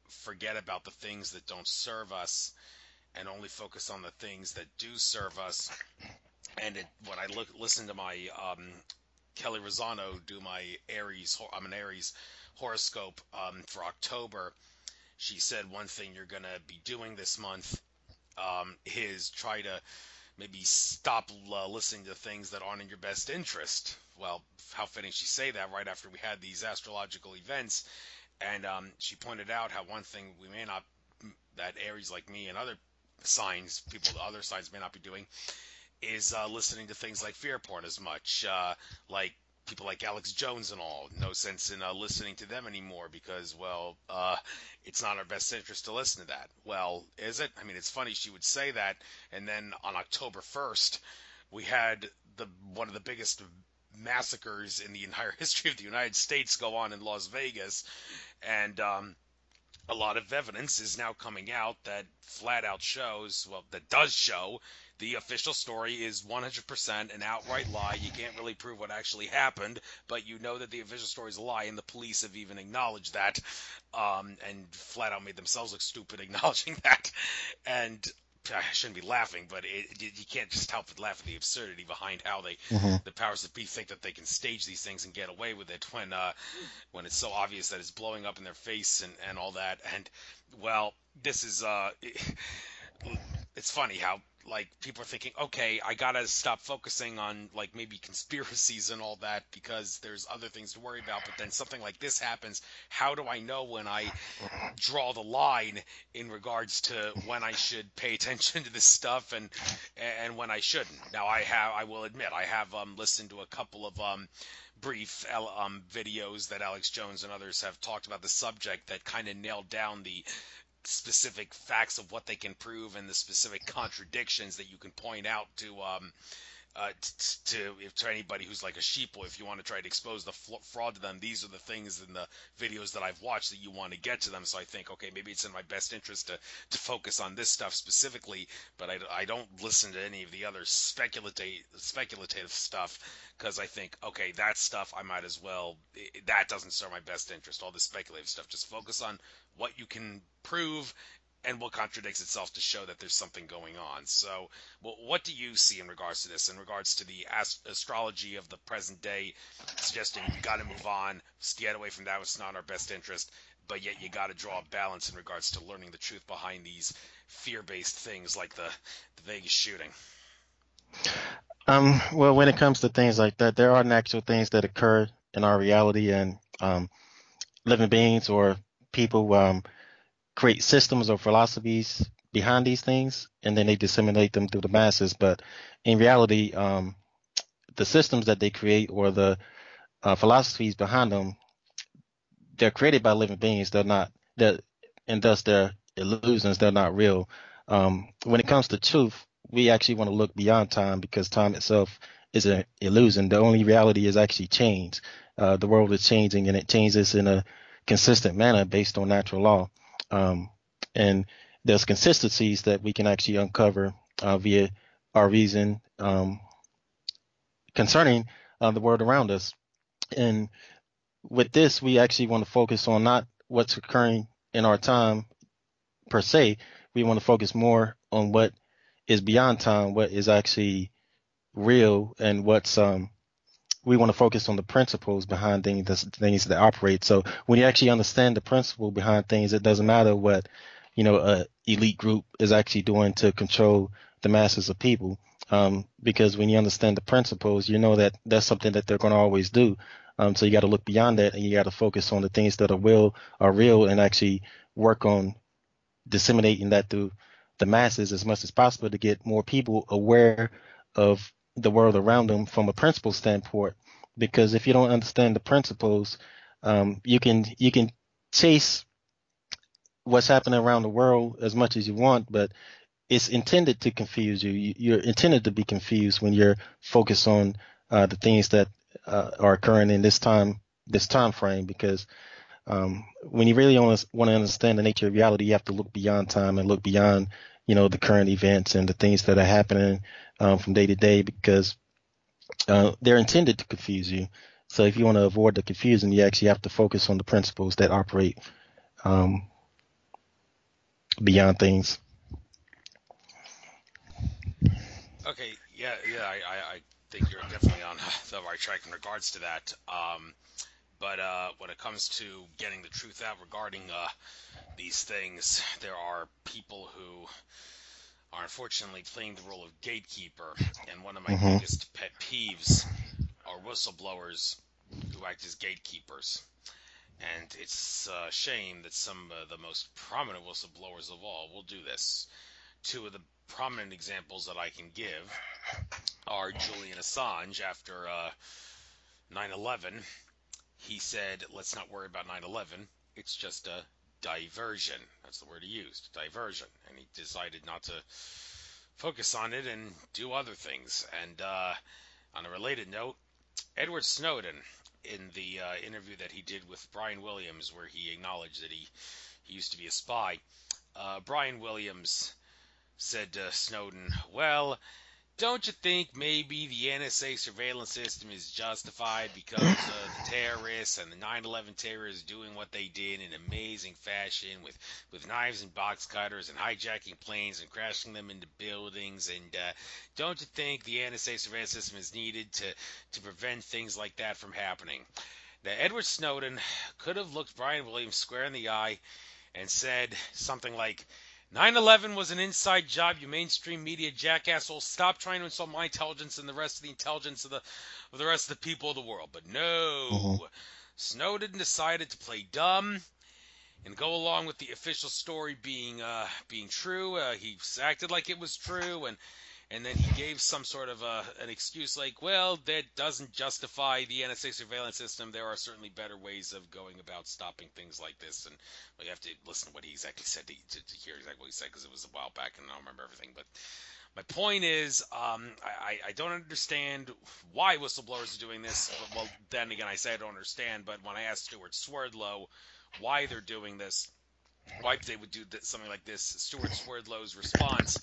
forget about the things that don't serve us and only focus on the things that do serve us. And when I listen to my Kelly Rosano do my Aries, I'm an Aries horoscope for October. She said one thing you're going to be doing this month is try to maybe stop listening to things that aren't in your best interest. Well, how fitting she say that right after we had these astrological events. And she pointed out how one thing we may not, that Aries like me and other signs, people with other signs may not be doing, is listening to things like fear porn as much. Like people like Alex Jones and all. No sense in listening to them anymore because, well, it's not our best interest to listen to that. Well, is it? I mean, it's funny she would say that, and then on October 1st, we had the one of the biggest massacres in the entire history of the United States go on in Las Vegas, and a lot of evidence is now coming out that flat out shows, well, that does show the official story is 100% an outright lie. You can't really prove what actually happened, but you know that the official story is a lie, and the police have even acknowledged that, and flat out made themselves look stupid acknowledging that. And I shouldn't be laughing, but you can't just help but laugh at the absurdity behind how Hmm. the powers that be think that they can stage these things and get away with it when it's so obvious that it's blowing up in their face and all that. And well, this is it's funny how like people are thinking, okay, I gotta stop focusing on like maybe conspiracies and all that because there's other things to worry about. But then something like this happens. How do I know when I draw the line in regards to when I should pay attention to this stuff and when I shouldn't? Now I will admit I have listened to a couple of brief videos that Alex Jones and others have talked about the subject that kind of nailed down the specific facts of what they can prove and the specific contradictions that you can point out to anybody who's like a sheeple. If you want to try to expose the fraud to them, these are the things in the videos that I've watched that you want to get to them. So I think, okay, maybe it's in my best interest to focus on this stuff specifically, but I don't listen to any of the other speculative stuff because I think, okay, that stuff I might as well, that doesn't serve my best interest. All the speculative stuff, just focus on what you can prove and what contradicts itself to show that there's something going on. So, well, what do you see in regards to this, in regards to the astrology of the present day, suggesting we got to move on, get away from that, it's not in our best interest, but yet you got to draw a balance in regards to learning the truth behind these fear-based things like the Vegas shooting? Well, when it comes to things like that, there are natural things that occur in our reality, and living beings or people create systems or philosophies behind these things, and then they disseminate them through the masses. But in reality, the systems that they create or the philosophies behind them, they're created by living beings. They're not, they're, and thus they're illusions. They're not real. When it comes to truth, we actually want to look beyond time because time itself is an illusion. The only reality is actually change. The world is changing and it changes in a consistent manner based on natural law. Um, and there's consistencies that we can actually uncover via our reason concerning the world around us. And with this, we actually want to focus on not what's occurring in our time per se. We want to focus more on what is beyond time, what is actually real, and what's we want to focus on the principles behind things that operate. So when you actually understand the principle behind things, it doesn't matter what a elite group is actually doing to control the masses of people. Because when you understand the principles, you know that that's something that they're going to always do. So you got to look beyond that, and you got to focus on the things that are real, and actually work on disseminating that through the masses as much as possible to get more people aware of the world around them from a principle standpoint. Because if you don't understand the principles, you can chase what's happening around the world as much as you want, but it's intended to confuse you. You're intended to be confused when you're focused on the things that are occurring in this time frame. Because when you really want to understand the nature of reality, you have to look beyond time and look beyond, the current events and the things that are happening from day to day, because they're intended to confuse you. So if you want to avoid the confusion, you actually have to focus on the principles that operate um, beyond things. Okay, yeah, I think you're definitely on the right track in regards to that. But when it comes to getting the truth out regarding these things, there are people who are unfortunately playing the role of gatekeeper. And one of my Hmm. biggest pet peeves are whistleblowers who act as gatekeepers. And it's a shame that some of the most prominent whistleblowers of all will do this. Two of the prominent examples that I can give are Julian Assange after 9/11. He said, let's not worry about 9/11. It's just a diversion. That's the word he used, diversion. And he decided not to focus on it and do other things. And on a related note, Edward Snowden, in the interview that he did with Brian Williams, where he acknowledged that he He used to be a spy. Brian Williams said to Snowden, "Well, don't you think maybe the NSA surveillance system is justified because the terrorists and the 9/11 terrorists doing what they did in amazing fashion with knives and box cutters and hijacking planes and crashing them into buildings? And don't you think the NSA surveillance system is needed to prevent things like that from happening?" Now, Edward Snowden could have looked Brian Williams square in the eye and said something like, 9/11 was an inside job, you mainstream media jackassholes. Stop trying to insult my intelligence and the rest of the intelligence of the rest of the people of the world. But Hmm. no, Snowden decided to play dumb and go along with the official story being true. He acted like it was true, and then he gave some sort of an excuse like, well, that doesn't justify the NSA surveillance system. There are certainly better ways of going about stopping things like this. And well, you have to listen to what he exactly said to hear exactly what he said, because it was a while back and I don't remember everything. But my point is, I don't understand why whistleblowers are doing this. But, well, then again, I say I don't understand. But when I asked Stuart Swerdlow why they're doing this, why they would do something like this, Stuart Swerdlow's response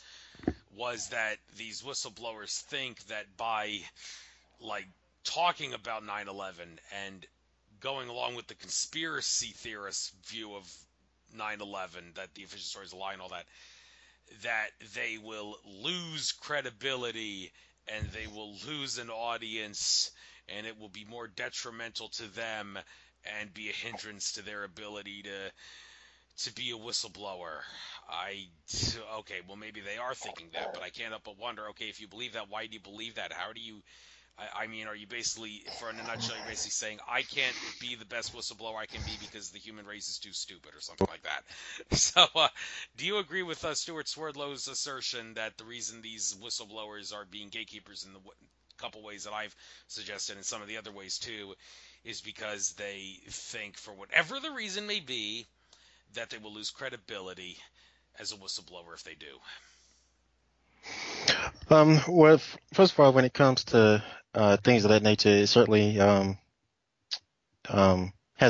was that these whistleblowers think that by like talking about 9/11 and going along with the conspiracy theorist view of 9/11, that the official story is a lie and all that, that they will lose credibility and they will lose an audience and it will be more detrimental to them and be a hindrance to their ability to be a whistleblower. I okay, well maybe they are thinking that, but I can't help but wonder. Okay, if you believe that, why do you believe that? How do you? I mean, are you basically, for in a nutshell, you're basically saying I can't be the best whistleblower I can be because the human race is too stupid, or something like that? So, do you agree with Stuart Swerdlow's assertion that the reason these whistleblowers are being gatekeepers in the couple ways that I've suggested, and some of the other ways too, is because they think, for whatever the reason may be, that they will lose credibility as a whistleblower if they do? Well, first of all, when it comes to things of that nature, it certainly has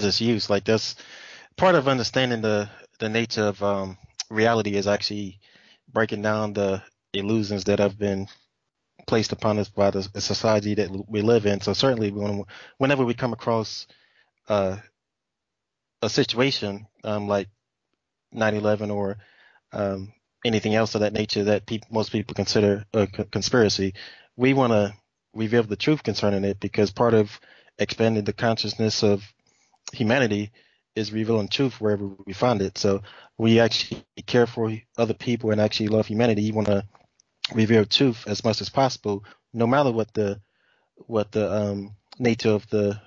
its use. Like that's part of understanding the nature of reality is actually breaking down the illusions that have been placed upon us by the society that we live in. So certainly, whenever we come across uh, a situation like 9/11 or um, anything else of that nature that most people consider a conspiracy, we want to reveal the truth concerning it because part of expanding the consciousness of humanity is revealing truth wherever we find it. So we actually care for other people and actually love humanity. You want to reveal truth as much as possible, no matter what the nature of the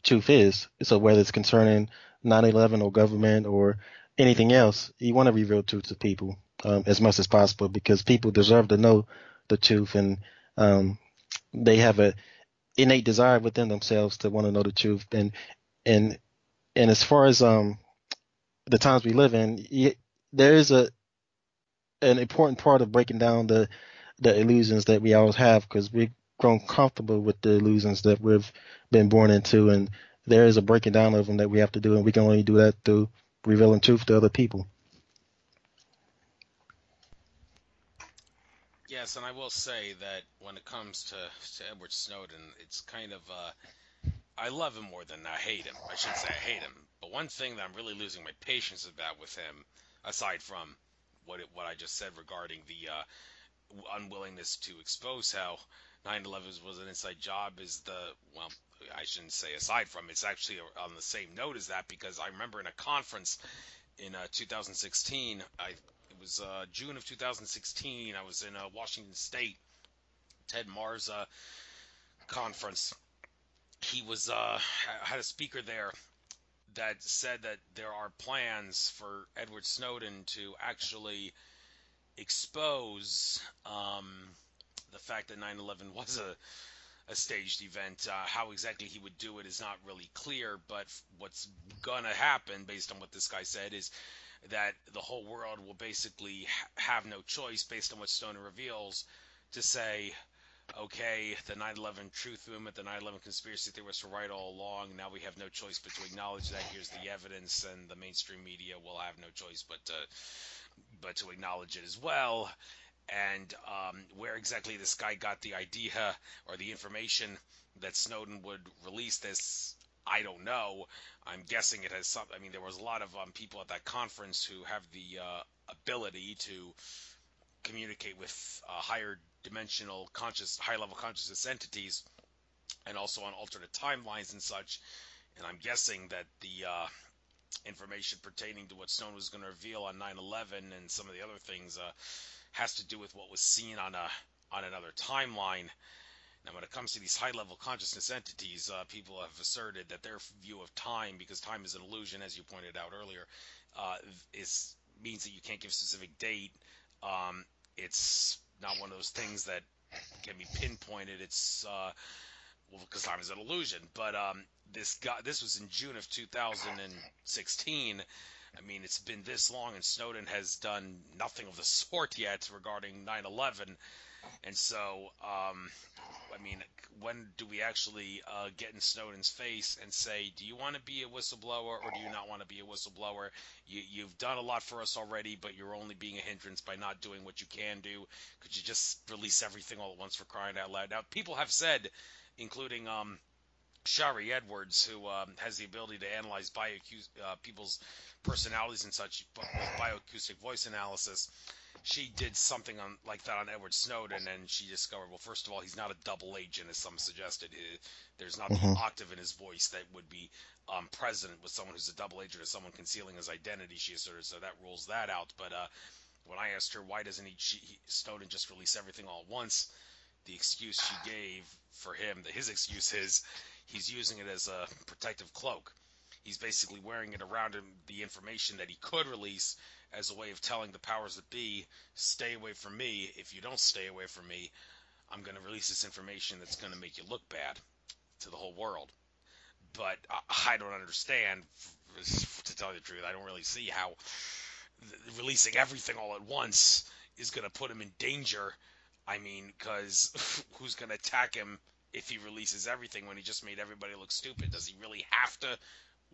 truth is. So whether it's concerning 9/11 or government or anything else, you want to reveal truth to people as much as possible because people deserve to know the truth and um, they have a innate desire within themselves to want to know the truth. And and as far as the times we live in, there is an important part of breaking down the illusions that we always have because we've grown comfortable with the illusions that we've been born into, and there is a breaking down of them that we have to do, and we can only do that through revealing truth to other people. Yes, and I will say that when it comes to Edward Snowden, it's kind of I love him more than I hate him. I shouldn't say I hate him, but one thing that I'm really losing my patience about with him, aside from what I just said regarding the unwillingness to expose how 9/11 was an inside job, is well, I shouldn't say aside from, it's actually on the same note as that, because I remember in a conference in 2016, it was June of 2016. I was in Washington State, Ted Mars conference. He was had a speaker there that said that there are plans for Edward Snowden to actually expose the fact that 9/11 was a staged event. How exactly he would do it is not really clear, but what's gonna happen, based on what this guy said, is that the whole world will basically have no choice, based on what Stoner reveals, to say, okay, the 9/11 truth movement, the 9/11 conspiracy theorists were right all along. Now we have no choice but to acknowledge that. Here's the evidence, and the mainstream media will have no choice but to acknowledge it as well. And where exactly this guy got the idea or the information that Snowden would release this, I don't know. I'm guessing it has some. I mean, there was a lot of people at that conference who have the ability to communicate with higher dimensional conscious, high level consciousness entities, and also on alternate timelines and such. And I'm guessing that the information pertaining to what Snowden was going to reveal on 9/11 and some of the other things has to do with what was seen on another timeline. Now, when it comes to these high-level consciousness entities, people have asserted that their view of time, because time is an illusion, as you pointed out earlier, uh, is means that you can't give a specific date. It's not one of those things that can be pinpointed. It's well, because time is an illusion. But this was in June of 2016. I mean, it's been this long, and Snowden has done nothing of the sort yet regarding 9/11. And so, I mean, when do we actually get in Snowden's face and say, do you want to be a whistleblower or do you not want to be a whistleblower? You've done a lot for us already, but you're only being a hindrance by not doing what you can do. Could you just release everything all at once, for crying out loud? Now, people have said, including Shari Edwards, who has the ability to analyze people's personalities and such, with bioacoustic voice analysis. She did something like that on Edward Snowden, and she discovered, well, first of all, he's not a double agent, as some suggested. There's not the Hmm. octave in his voice that would be present with someone who's a double agent or someone concealing his identity, she asserted, so that rules that out. But when I asked her, why doesn't Snowden just release everything all at once, the excuse she gave for him, his excuse is he's using it as a protective cloak. He's basically wearing it around him, the information that he could release, as a way of telling the powers that be, stay away from me. If you don't stay away from me, I'm going to release this information that's going to make you look bad to the whole world. But I don't understand, to tell you the truth. I don't really see how releasing everything all at once is going to put him in danger. I mean, because who's going to attack him if he releases everything when he just made everybody look stupid? Does he really have to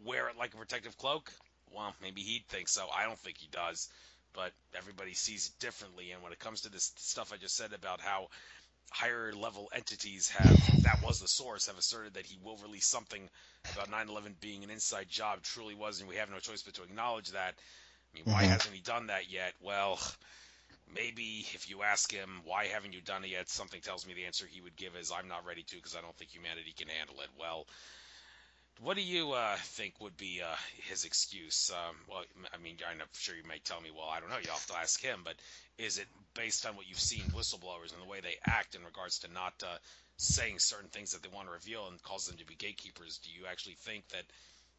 wear it like a protective cloak? Well, maybe he'd think so. I don't think he does, but everybody sees it differently. And when it comes to this stuff I just said about how higher level entities have, if that was the source, have asserted that he will release something about 9/11 being an inside job, truly was, and we have no choice but to acknowledge that. I mean, why Hmm. hasn't he done that yet? Well, maybe if you ask him, why haven't you done it yet? Something tells me the answer he would give is, I'm not ready to because I don't think humanity can handle it. Well, what do you think would be his excuse? Well, I mean, I'm sure you may tell me, well, I don't know, you'll have to ask him, but is it based on what you've seen whistleblowers and the way they act in regards to not saying certain things that they want to reveal and cause them to be gatekeepers? Do you actually think that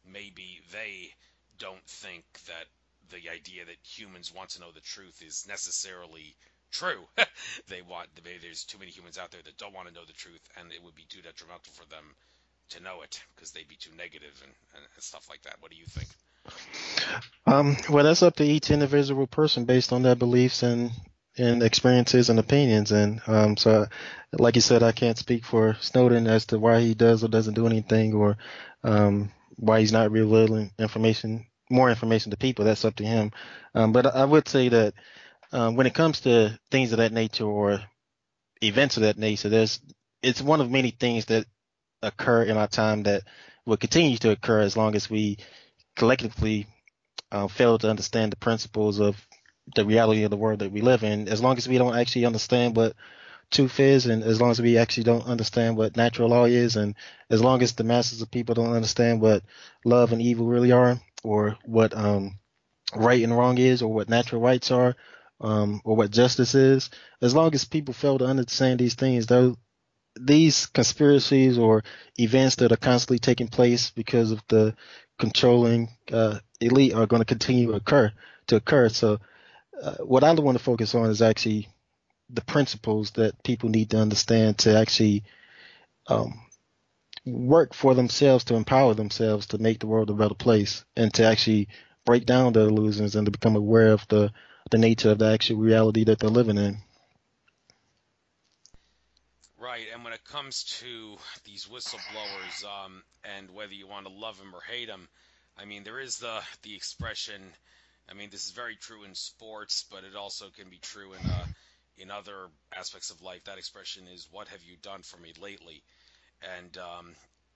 maybe they don't think that the idea that humans want to know the truth is necessarily true? Maybe there's too many humans out there that don't want to know the truth, and it would be too detrimental for them to know it because they'd be too negative and stuff like that. What do you think? Well, that's up to each individual person based on their beliefs and experiences and opinions. And so, like you said, I can't speak for Snowden as to why he does or doesn't do anything, or why he's not revealing more information to people. That's up to him. But I would say that when it comes to things of that nature or events of that nature, it's one of many things that occur in our time that will continue to occur as long as we collectively fail to understand the principles of the reality of the world that we live in. As long as we don't actually understand what truth is, and as long as we actually don't understand what natural law is, and as long as the masses of people don't understand what love and evil really are, or what right and wrong is, or what natural rights are, or what justice is, as long as people fail to understand these things, though, these conspiracies or events that are constantly taking place because of the controlling elite are going to continue to occur. So what I want to focus on is actually the principles that people need to understand to actually um, work for themselves, to empower themselves, to make the world a better place, and to actually break down the illusions and to become aware of the nature of the actual reality that they're living in. Right, and when it comes to these whistleblowers, and whether you want to love them or hate them, I mean, there is the expression. I mean, this is very true in sports, but it also can be true in other aspects of life. That expression is, "What have you done for me lately?" And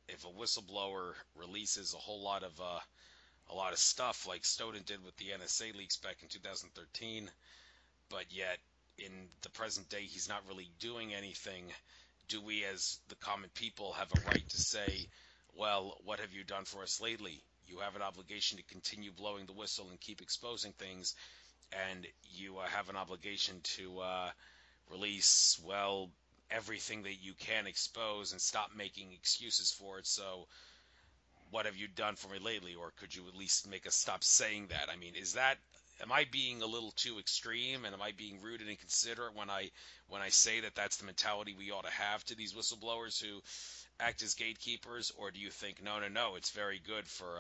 if a whistleblower releases a lot of stuff like Snowden did with the NSA leaks back in 2013, but yet in the present day he's not really doing anything, do we as the common people have a right to say, well, what have you done for us lately? You have an obligation to continue blowing the whistle and keep exposing things, and you have an obligation to release, well, everything that you can expose and stop making excuses for it. So what have you done for me lately? Or could you at least make us stop saying that? I mean, am I being a little too extreme, and am I being rude and inconsiderate when I say that that's the mentality we ought to have to these whistleblowers who act as gatekeepers? Or do you think, no, no, no, it's very good for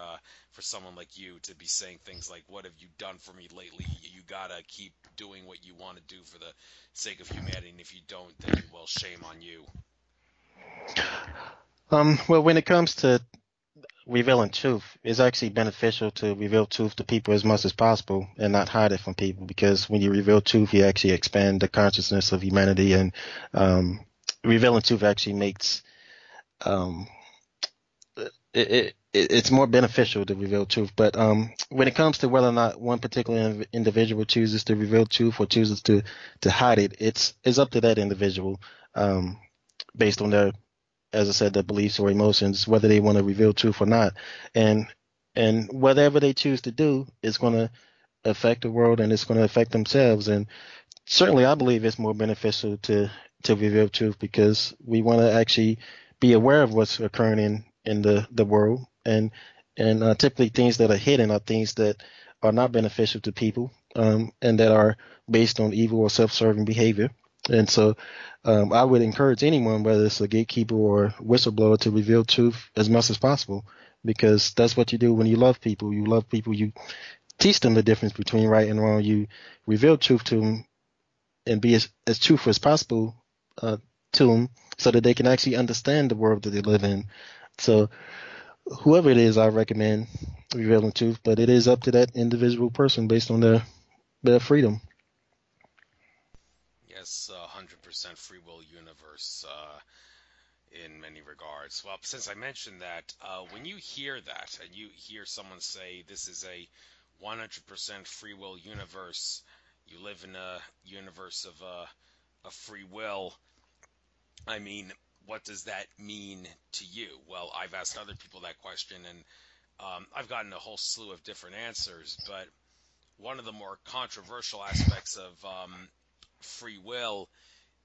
someone like you to be saying things like, what have you done for me lately? You gotta keep doing what you want to do for the sake of humanity, and if you don't, then, well, shame on you. Well, when it comes to revealing truth, it's actually beneficial to reveal truth to people as much as possible and not hide it from people, because when you reveal truth, you actually expand the consciousness of humanity, and um, revealing truth actually makes um, it's more beneficial to reveal truth. But when it comes to whether or not one particular individual chooses to reveal truth or chooses to hide it, it's up to that individual, um, based on their, as I said, their beliefs or emotions, whether they want to reveal truth or not. And and whatever they choose to do is going to affect the world, and it's going to affect themselves. And certainly, I believe it's more beneficial to reveal truth, because we want to actually be aware of what's occurring in the world. And typically things that are hidden are things that are not beneficial to people, and that are based on evil or self-serving behavior. And so I would encourage anyone, whether it's a gatekeeper or whistleblower, to reveal truth as much as possible, because that's what you do when you love people. You love people. You teach them the difference between right and wrong. You reveal truth to them and be as truthful as possible uh, to them, so that they can actually understand the world that they live in. So whoever it is, I recommend revealing truth, but it is up to that individual person based on their freedom. Yes, 100% free will universe, in many regards. Well, since I mentioned that, when you hear that and you hear someone say this is a 100% free will universe, you live in a universe of free will, I mean, what does that mean to you? Well, I've asked other people that question, and I've gotten a whole slew of different answers, but one of the more controversial aspects of free will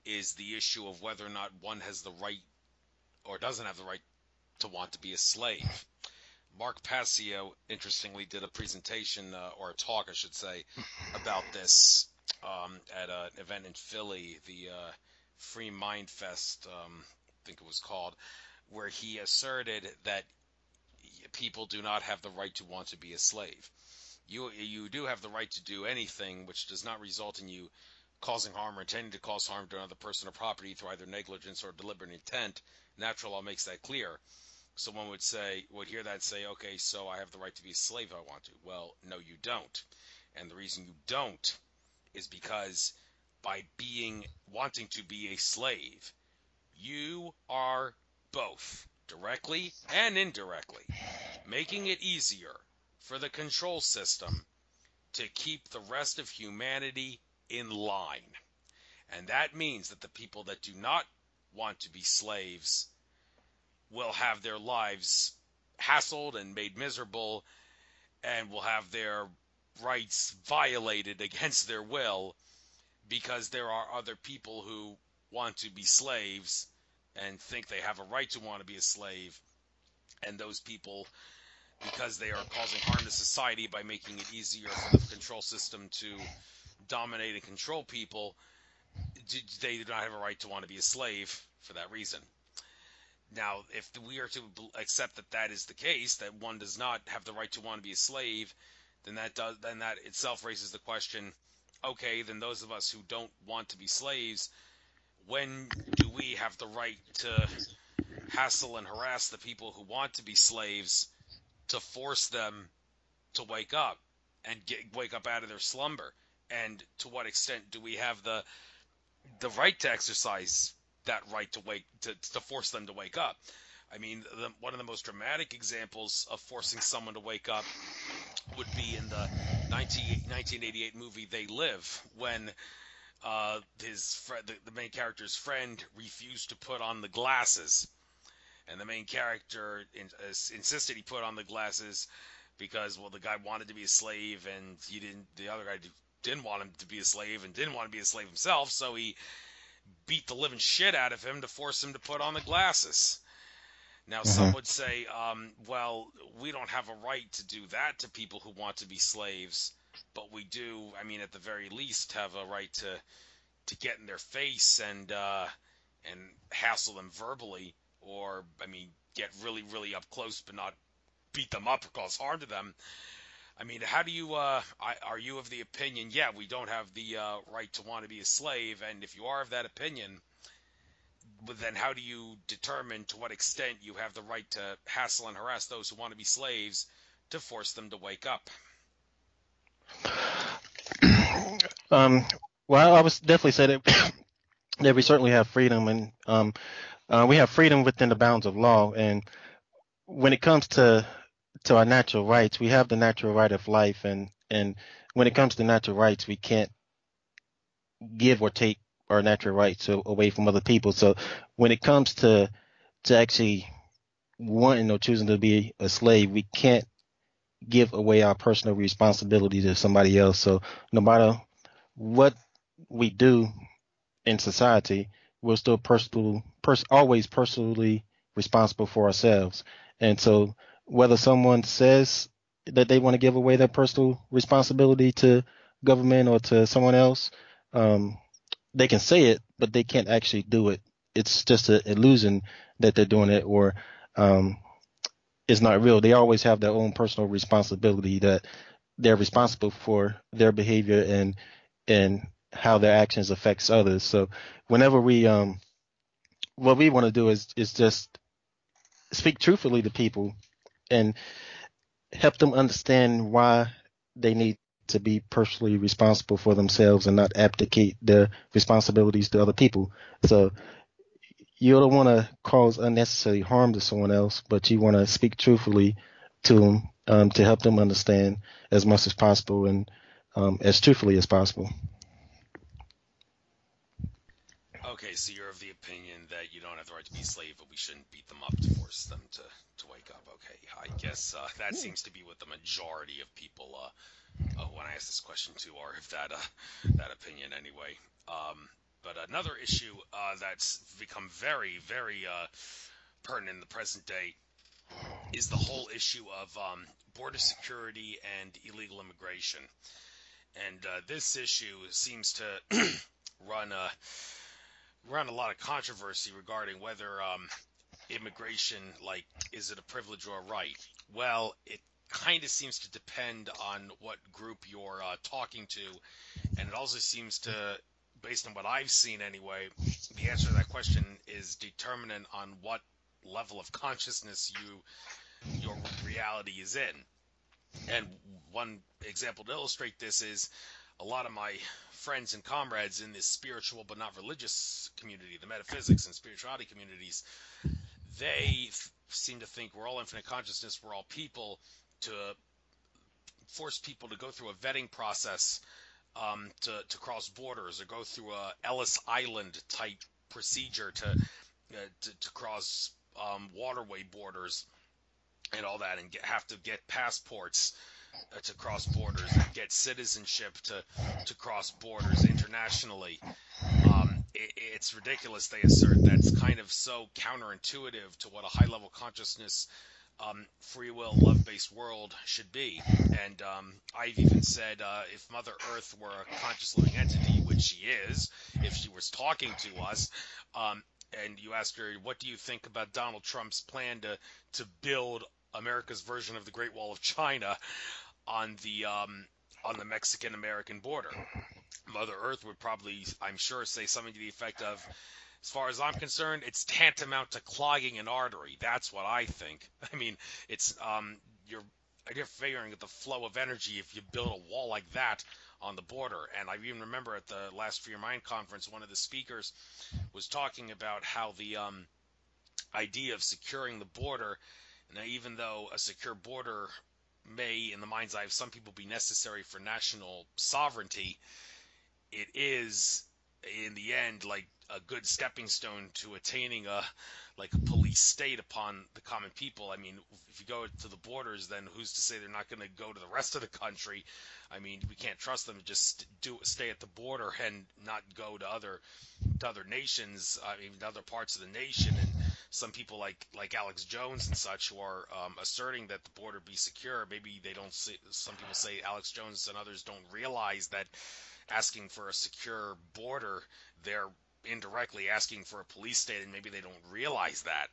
is the issue of whether or not one has the right or doesn't have the right to want to be a slave. Mark Passio, interestingly, did a presentation, or a talk, I should say, about this at an event in Philly, the Free Mind Fest, I think it was called, where he asserted that people do not have the right to want to be a slave. You do have the right to do anything which does not result in you causing harm or intending to cause harm to another person or property through either negligence or deliberate intent. Natural law makes that clear. So one would hear that say, okay, so I have the right to be a slave if I want to. Well, no, you don't. And the reason you don't is because by wanting to be a slave, you are both, directly and indirectly, making it easier for the control system to keep the rest of humanity in line. And that means that the people that do not want to be slaves will have their lives hassled and made miserable, and will have their rights violated against their will, because there are other people who want to be slaves and think they have a right to want to be a slave. And those people, because they are causing harm to society by making it easier for the control system to dominate and control people, they do not have a right to want to be a slave for that reason. Now, if we are to accept that that is the case, that one does not have the right to want to be a slave, then that itself raises the question, okay, then those of us who don't want to be slaves, when do we have the right to hassle and harass the people who want to be slaves to force them to wake up and wake up out of their slumber? And to what extent do we have the right to exercise that right to to force them to wake up? I mean, one of the most dramatic examples of forcing someone to wake up would be in the 1988 movie They Live, when the main character's friend refused to put on the glasses, and the main character insisted he put on the glasses because, well, the guy wanted to be a slave, and he didn't. The other guy didn't want him to be a slave, and didn't want to be a slave himself, so he beat the living shit out of him to force him to put on the glasses. Now, some Hmm. would say, well, we don't have a right to do that to people who want to be slaves, but we do. I mean, at the very least, have a right to get in their face and hassle them verbally, or I mean, get really, really up close, but not beat them up or cause harm to them. I mean, how do you? Are you of the opinion? Yeah, we don't have the right to want to be a slave, and if you are of that opinion, but then how do you determine to what extent you have the right to hassle and harass those who want to be slaves to force them to wake up? Um, well, I would definitely say that that we certainly have freedom, and we have freedom within the bounds of law. And when it comes to our natural rights, we have the natural right of life, and when it comes to natural rights, we can't give or take our natural rights away from other people. So when it comes to actually wanting or choosing to be a slave, we can't give away our personal responsibility to somebody else. So no matter what we do in society, we're still always personally responsible for ourselves. And so whether someone says that they want to give away their personal responsibility to government or to someone else, um, they can say it, but they can't actually do it. It's just an illusion that they're doing it, or um, it's not real. They always have their own personal responsibility, that they're responsible for their behavior and how their actions affects others. So whenever what we want to do is just speak truthfully to people and help them understand why they need to be personally responsible for themselves and not abdicate their responsibilities to other people. So you don't want to cause unnecessary harm to someone else, but you want to speak truthfully to them, to help them understand as much as possible and as truthfully as possible. Okay, so you're of the opinion that you don't have the right to be a slave, but we shouldn't beat them up to force them to wake up. Okay, I guess that seems to be what the majority of people, when I ask this question to, are of that opinion anyway. Um, but another issue that's become very, very pertinent in the present day is the whole issue of border security and illegal immigration. And this issue seems to run a run a lot of controversy regarding whether immigration, like, is it a privilege or a right? Well, it kind of seems to depend on what group you're talking to, and it also seems to, based on what I've seen anyway, the answer to that question is determinant on what level of consciousness your reality is in. And one example to illustrate this is a lot of my friends and comrades in this spiritual but not religious community, the metaphysics and spirituality communities, they seem to think we're all infinite consciousness, we're all people, to force people to go through a vetting process to cross borders, or go through a Ellis Island type procedure to cross waterway borders and all that, and have to get passports to cross borders, and get citizenship to cross borders internationally. It's ridiculous, they assert. That's kind of so counterintuitive to what a high level consciousness, free will, love based world should be. And I've even said, if Mother Earth were a conscious living entity, which she is, if she was talking to us, and you asked her, what do you think about Donald Trump's plan to build America's version of the Great Wall of China on the on the Mexican-American border. Mother Earth would probably, I'm sure, say something to the effect of, as far as I'm concerned, it's tantamount to clogging an artery. That's what I think. I mean, it's you're interfering with the flow of energy if you build a wall like that on the border. And I even remember at the last Free Your Mind conference, one of the speakers was talking about how the idea of securing the border, now even though a secure border may, in the mind's eye of some people, be necessary for national sovereignty, it is in the end like a good stepping stone to attaining a police state upon the common people. I mean, if you go to the borders, then who's to say they're not going to go to the rest of the country? I mean, we can't trust them to just stay at the border and not go to other nations, even to other parts of the nation. And some people like Alex Jones and such who are asserting that the border be secure, maybe they don't see. Some people say Alex Jones and others don't realize that asking for a secure border, they're indirectly asking for a police state, and maybe they don't realize that.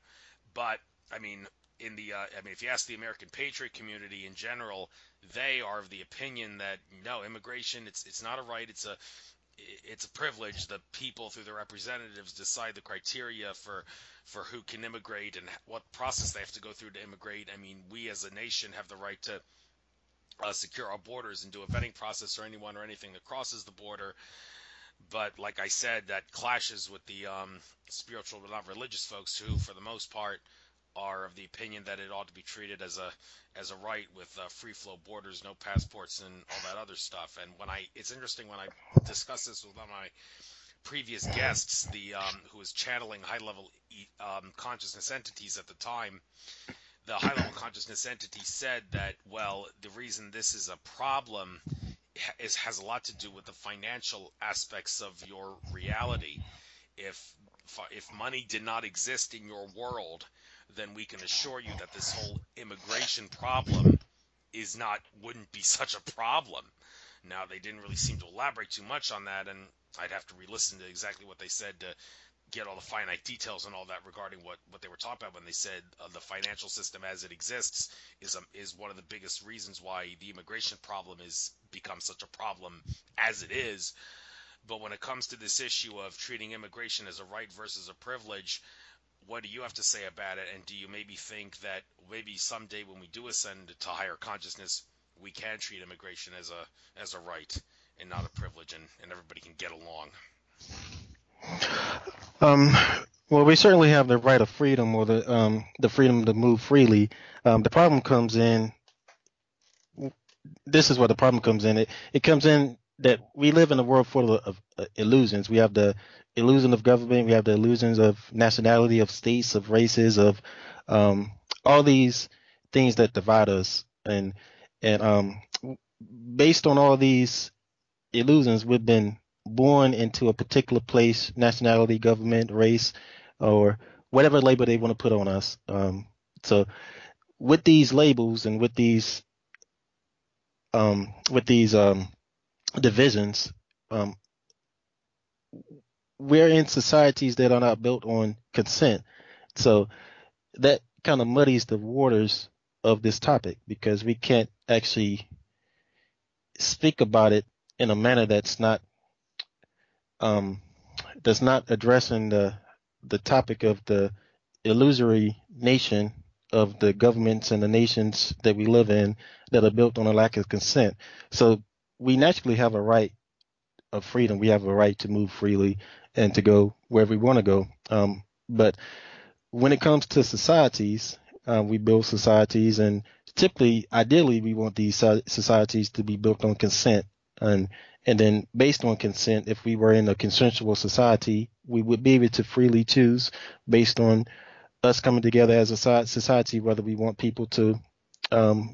But I mean, if you ask the American patriot community in general, they are of the opinion that no, immigration, it's not a right, it's a privilege. The people, through their representatives, decide the criteria for who can immigrate and what process they have to go through to immigrate. I mean, we as a nation have the right to secure our borders and do a vetting process for anyone or anything that crosses the border. But like I said, that clashes with the spiritual but not religious folks who, for the most part, are of the opinion that it ought to be treated as a right with free flow borders, no passports, and all that other stuff. And it's interesting when I discussed this with one of my previous guests, who was channeling high level consciousness entities at the time. The high level consciousness entity said that, well, the reason this is a problem has a lot to do with the financial aspects of your reality. If money did not exist in your world, then we can assure you that this whole immigration problem wouldn't be such a problem. Now, they didn't really seem to elaborate too much on that, and I'd have to re-listen to exactly what they said to get all the finite details and all that regarding what they were talking about when they said the financial system as it exists is one of the biggest reasons why the immigration problem is become such a problem as it is. But when it comes to this issue of treating immigration as a right versus a privilege, what do you have to say about it? And do you maybe think that maybe someday when we do ascend to higher consciousness, we can treat immigration as a right and not a privilege, and everybody can get along? Um, well, we certainly have the right of freedom, or the freedom to move freely. The problem comes in. This is where the problem comes in. It comes in that we live in a world full of illusions. We have the illusion of government. We have the illusions of nationality, of states, of races, of all these things that divide us. And based on all these illusions, we've been born into a particular place, nationality, government, race, or whatever label they want to put on us. So with these labels and with these divisions, um, we're in societies that are not built on consent. So that kind of muddies the waters of this topic, because we can't actually speak about it in a manner um, that's not addressing the topic of the illusory nation of the governments and the nations that we live in that are built on a lack of consent. So we naturally have a right of freedom. We have a right to move freely and to go wherever we want to go. But when it comes to societies, we build societies, and typically, ideally, we want these societies to be built on consent. And and then based on consent, if we were in a consensual society, we would be able to freely choose based on us coming together as a society, whether we want people to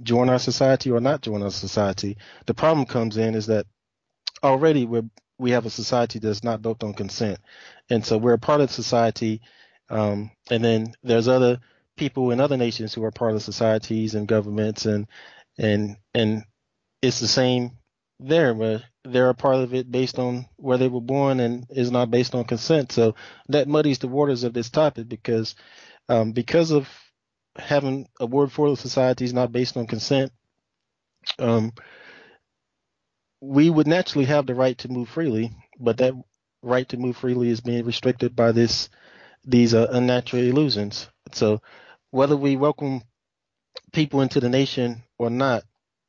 join our society or not join our society. The problem comes in is that already we have a society that's not built on consent, and so we're a part of society, and then there's other people in other nations who are part of societies and governments, and it's the same there, where they're a part of it based on where they were born and is not based on consent. So that muddies the waters of this topic, because of having a word for the society is not based on consent. Um, we would naturally have the right to move freely, but that right to move freely is being restricted by these unnatural illusions. So whether we welcome people into the nation or not,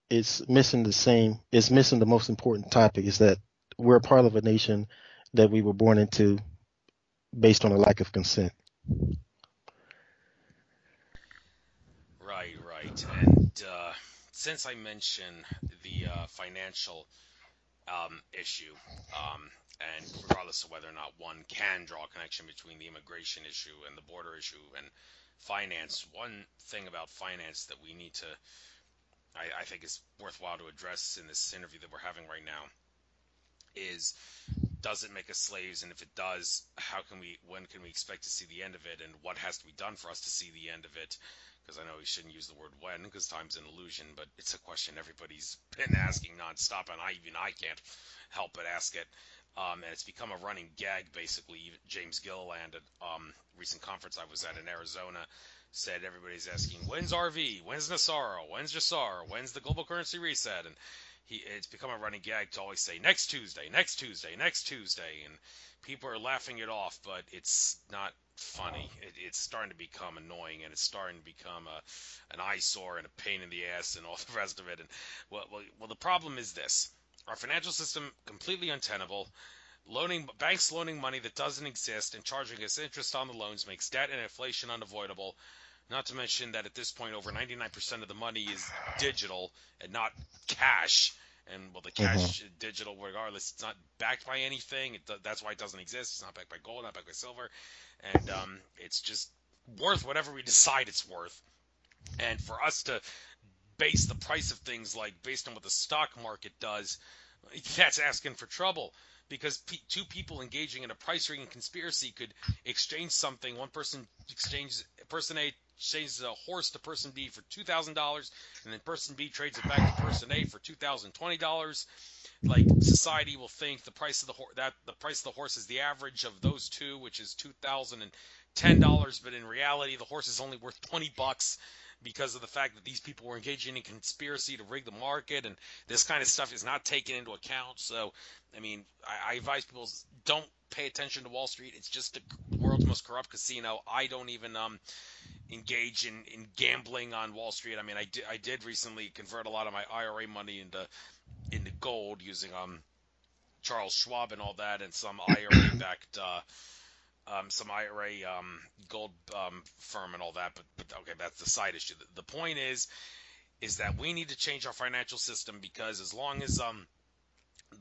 it's missing the most important topic is that we're a part of a nation that we were born into based on a lack of consent. Right, right. And since I mentioned the financial issue, and regardless of whether or not one can draw a connection between the immigration issue and the border issue and finance, one thing about finance that we need to, I think, is worthwhile to address in this interview that we're having right now is, does it make us slaves? And if it does, when can we expect to see the end of it? And what has to be done for us to see the end of it? Because I know we shouldn't use the word when, because time's an illusion, but it's a question everybody's been asking nonstop, and I can't help but ask it. And it's become a running gag, basically. Even James Gilliland at recent conference I was at in Arizona said everybody's asking, when's RV? When's Nassaro? When's Jassar? When's the global currency reset? And it's become a running gag to always say next Tuesday, next Tuesday, next Tuesday, and people are laughing it off, but it's not funny. It's starting to become annoying, and it's starting to become an eyesore and a pain in the ass and all the rest of it. And well, the problem is this: our financial system completely untenable. Banks loaning money that doesn't exist and charging us interest on the loans makes debt and inflation unavoidable. Not to mention that at this point, over 99% of the money is digital and not cash. And well, the Hmm. cash digital, regardless, it's not backed by anything. That's why it doesn't exist. It's not backed by gold, not backed by silver, and it's just worth whatever we decide it's worth. And for us to base the price of things like based on what the stock market does, that's asking for trouble. Because two people engaging in a price rigging conspiracy could exchange something. One person person A exchanges a horse to person B for $2,000, and then person B trades it back to person A for $2,020. Like, society will think the price of the price of the horse is the average of those two, which is $2,010, but in reality, the horse is only worth $20 because of the fact that these people were engaging in conspiracy to rig the market, and this kind of stuff is not taken into account. So, I mean, I advise people, don't pay attention to Wall Street. It's just the world's most corrupt casino. I don't even engage in gambling on Wall Street. I mean, I did recently convert a lot of my IRA money into gold using Charles Schwab and all that, and some IRA backed some IRA gold firm and all that. But okay, that's the side issue. The point is that we need to change our financial system, because as long as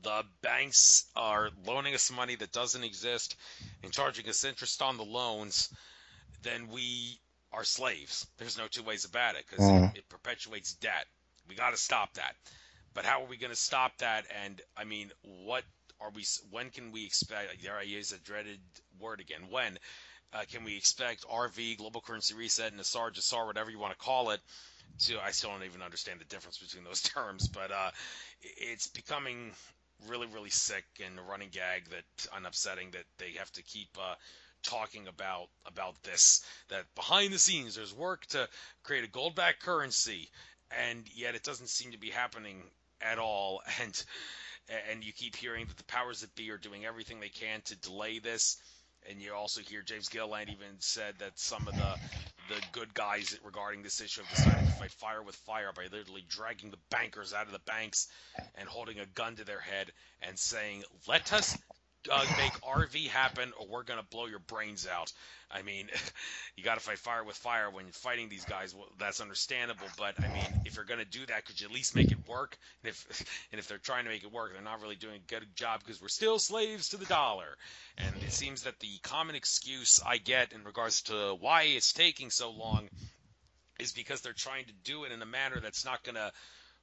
the banks are loaning us money that doesn't exist and charging us interest on the loans, then we are slaves. There's no two ways about it, because Hmm. it perpetuates debt. We got to stop that. But how are we going to stop that? And I mean, what are we? When can we expect? There I use a dreaded word again. When can we expect RV, global currency reset, and Nassar, Jassar, whatever you want to call it? I still don't even understand the difference between those terms, but it's becoming really, really sick and a running gag that and upsetting that they have to keep talking about this. That behind the scenes, there's work to create a gold-backed currency, and yet it doesn't seem to be happening at all. And you keep hearing that the powers that be are doing everything they can to delay this. And you also hear James Gilliland even said that some of the good guys regarding this issue have decided to fight fire with fire by literally dragging the bankers out of the banks and holding a gun to their head and saying, "Let us make RV happen, or we're gonna blow your brains out." I mean, you got to fight fire with fire when you're fighting these guys. Well, that's understandable, but I mean, if you're gonna do that, could you at least make it work? And if they're trying to make it work, they're not really doing a good job, because we're still slaves to the dollar. And it seems that the common excuse I get in regards to why it's taking so long is because they're trying to do it in a manner that's not going to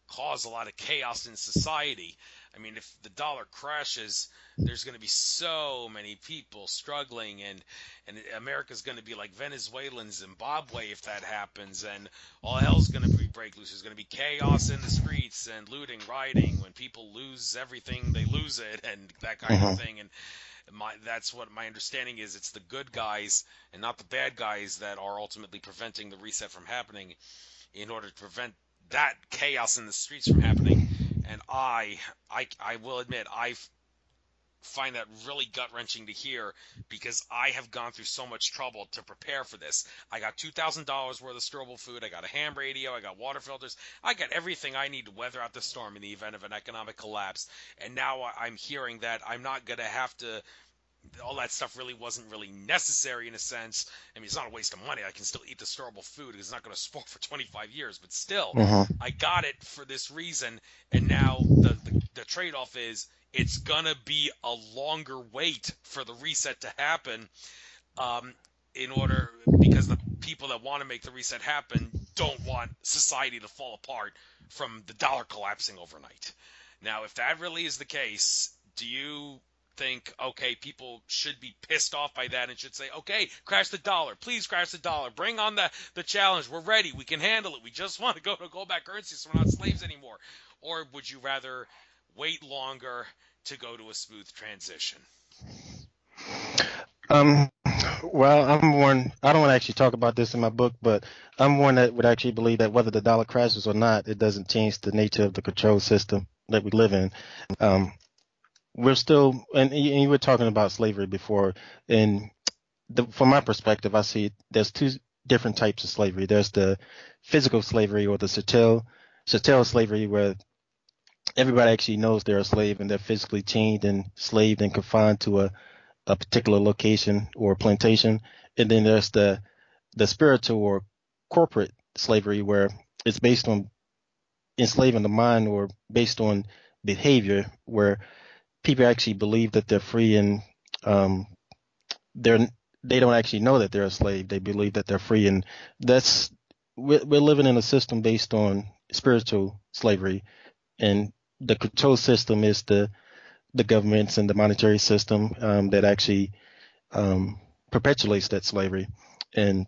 cause a lot of chaos in society. I mean, if the dollar crashes, there's going to be so many people struggling, and America's going to be like Venezuela and Zimbabwe if that happens, and all hell's going to break loose. There's going to be chaos in the streets and looting, rioting. When people lose everything, they lose it, and that kind of Hmm. thing. And that's what my understanding is. It's the good guys and not the bad guys that are ultimately preventing the reset from happening, in order to prevent that chaos in the streets from happening. And I will admit, I find that really gut-wrenching to hear because I have gone through so much trouble to prepare for this. I got $2,000 worth of storable food. I got a ham radio. I got water filters. I got everything I need to weather out the storm in the event of an economic collapse. And now I'm hearing that I'm not going to have to, all that stuff really wasn't really necessary in a sense. I mean, it's not a waste of money. I can still eat the storable food because it's not going to spoil for 25 years. But still, Hmm. I got it for this reason, and now the trade-off is it's going to be a longer wait for the reset to happen. Um, in order because the people that want to make the reset happen don't want society to fall apart from the dollar collapsing overnight. Now, if that really is the case, do you think, okay, people should be pissed off by that and should say, okay, crash the dollar, please crash the dollar, bring on the challenge, we're ready, we can handle it, we just want to go to gold-backed currency so we're not slaves anymore? Or would you rather wait longer to go to a smooth transition? Um, well, I'm one. I don't want to actually talk about this in my book, but I'm one that would actually believe that whether the dollar crashes or not, it doesn't change the nature of the control system that we live in. Um, we're still, and you were talking about slavery before, and from my perspective, I see there's two different types of slavery. There's the physical slavery or the chattel slavery, where everybody actually knows they're a slave and they're physically chained and slaved and confined to a particular location or plantation. And then there's the spiritual or corporate slavery, where it's based on enslaving the mind or based on behavior, where people actually believe that they're free, and um, they're they don't actually know that they're a slave. They believe that they're free, and that's we're living in a system based on spiritual slavery, and the control system is the governments and the monetary system that actually um, perpetuates that slavery. And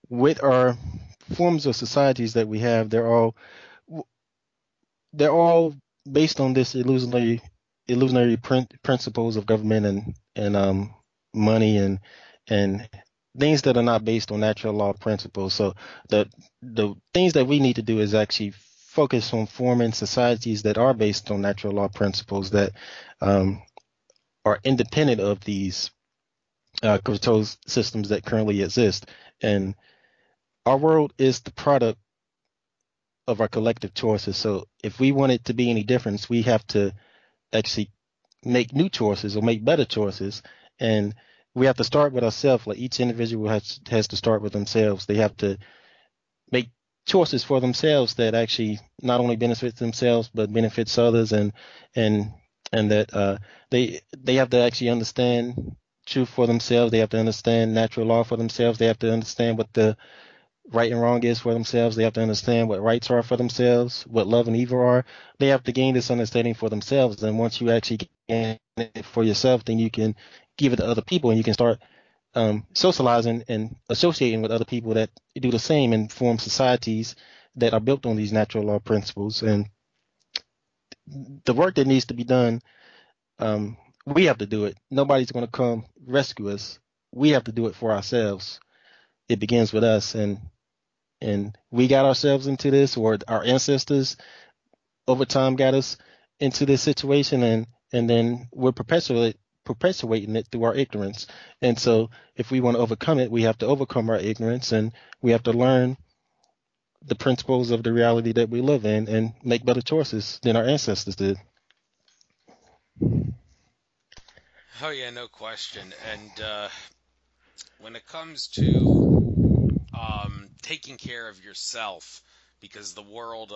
with our forms of societies that we have, they're all based on this illusionary principles of government and money and things that are not based on natural law principles. So the things that we need to do is actually focus on forming societies that are based on natural law principles that um, are independent of these control systems that currently exist. And our world is the product of our collective choices. So if we want it to be any difference, we have to actually make new choices or make better choices. And we have to start with ourselves. Like each individual has to start with themselves. They have to make choices for themselves that actually not only benefits themselves but benefits others, and and that they have to actually understand truth for themselves. They have to understand natural law for themselves. They have to understand what the right and wrong is for themselves. They have to understand what rights are for themselves, what love and evil are. They have to gain this understanding for themselves. And once you actually gain it for yourself, then you can give it to other people, and you can start socializing and associating with other people that do the same and form societies that are built on these natural law principles. And the work that needs to be done, we have to do it. Nobody's going to come rescue us. We have to do it for ourselves. It begins with us, and we got ourselves into this, or our ancestors over time got us into this situation, and then we're perpetuating it through our ignorance. And so if we want to overcome it, we have to overcome our ignorance, and we have to learn the principles of the reality that we live in and make better choices than our ancestors did. Oh yeah, no question. And when it comes to taking care of yourself, because the world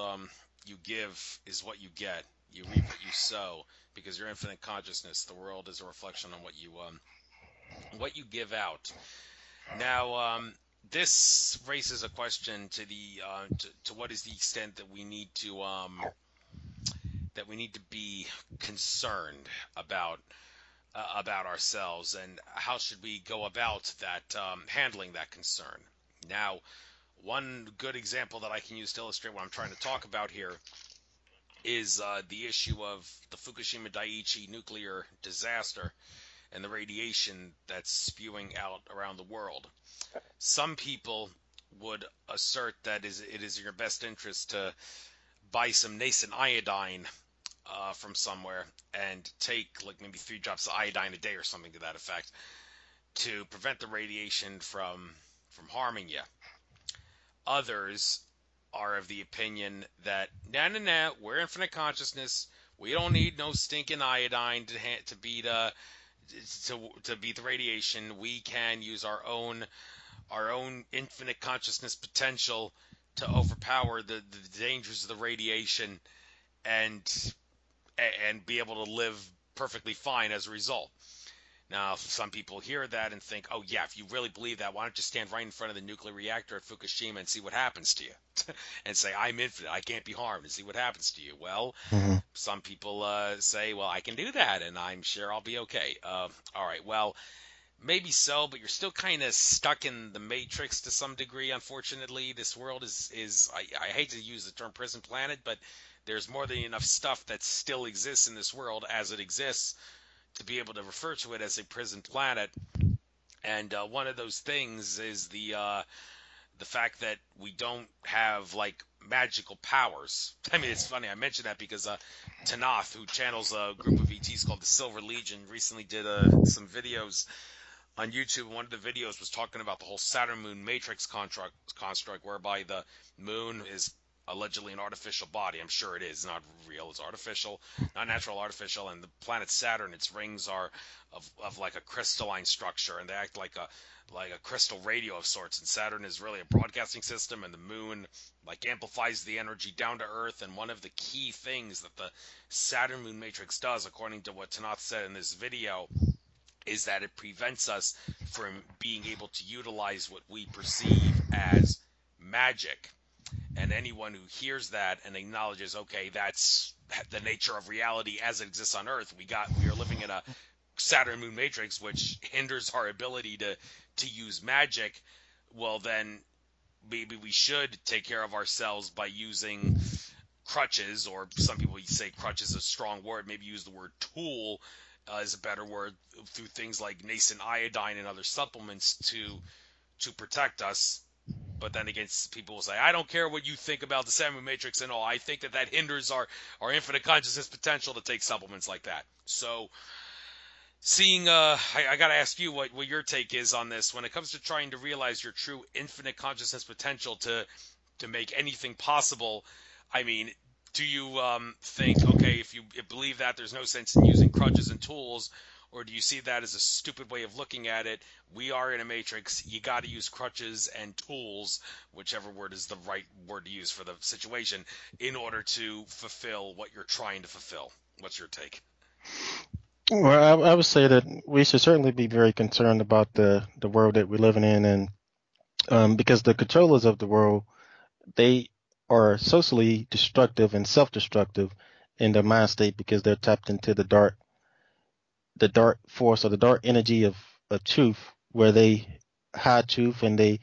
you give is what you get. You reap what you sow, because your infinite consciousness. The world is a reflection on what you give out. Now, this raises a question to the to what is the extent that we need to be concerned about ourselves, and how should we go about that handling that concern. Now, one good example that I can use to illustrate what I'm trying to talk about here is the issue of the Fukushima Daiichi nuclear disaster and the radiation that's spewing out around the world. Some people would assert that it is in your best interest to buy some nascent iodine from somewhere and take like maybe 3 drops of iodine a day or something to that effect to prevent the radiation from harming you. Others are of the opinion that no, we're infinite consciousness. We don't need no stinking iodine to beat the radiation. We can use our own infinite consciousness potential to overpower the dangers of the radiation and and be able to live perfectly fine as a result. Now, some people hear that and think, oh, yeah, if you really believe that, why don't you stand right in front of the nuclear reactor at Fukushima and see what happens to you? And say, I'm infinite, I can't be harmed, and see what happens to you. Well, Hmm. some people say, well, I can do that, and I'm sure I'll be okay. All right, well, maybe so, but you're still kind of stuck in the matrix to some degree, unfortunately. This world is I hate to use the term prison planet, but there's more than enough stuff that still exists in this world as it exists to be able to refer to it as a prison planet. And one of those things is the fact that we don't have like magical powers. I mean, it's funny I mentioned that because Tanath, who channels a group of ETs called the Silver Legion, recently did some videos on YouTube. One of the videos was talking about the whole Saturn Moon Matrix construct, whereby the moon is allegedly an artificial body. I'm sure it is not real. It's artificial, not natural, artificial. And the planet Saturn, its rings are of like a crystalline structure, and they act like a crystal radio of sorts. And Saturn is really a broadcasting system, and the moon like amplifies the energy down to Earth. And one of the key things that the Saturn Moon Matrix does, according to what Tanath said in this video, is that it prevents us from being able to utilize what we perceive as magic. And anyone who hears that and acknowledges, okay, that's the nature of reality as it exists on Earth. We are living in a Saturn Moon matrix, which hinders our ability to use magic. Well, then maybe we should take care of ourselves by using crutches, or some people say crutches is a strong word. Maybe use the word tool is a better word, through things like nascent iodine and other supplements to protect us. But then again, people will say, I don't care what you think about the Saturn Matrix and all. I think that hinders our infinite consciousness potential to take supplements like that. So, I got to ask you what your take is on this when it comes to trying to realize your true infinite consciousness potential to make anything possible. I mean, do you think, okay, if you believe that, there's no sense in using crutches and tools, or do you see that as a stupid way of looking at it? We are in a matrix. You got to use crutches and tools, whichever word is the right word to use for the situation, in order to fulfill what you're trying to fulfill. What's your take? Well, I would say that we should certainly be very concerned about the world that we're living in, and because the controllers of the world, they are socially destructive and self-destructive in their mind state because they're tapped into the dark force or the dark energy of truth, where they hide truth and they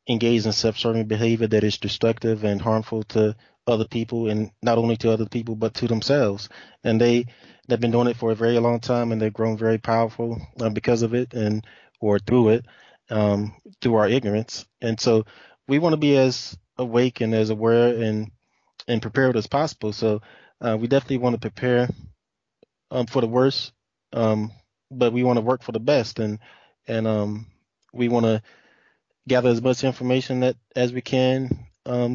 engage in self-serving behavior that is destructive and harmful to other people, and not only to other people but to themselves. And they've been doing it for a very long time, and they've grown very powerful because of it, and or through it, through our ignorance. And so we want to be as awake and as aware and prepared as possible. So we definitely want to prepare for the worst, um, but we want to work for the best, and we want to gather as much information that as we can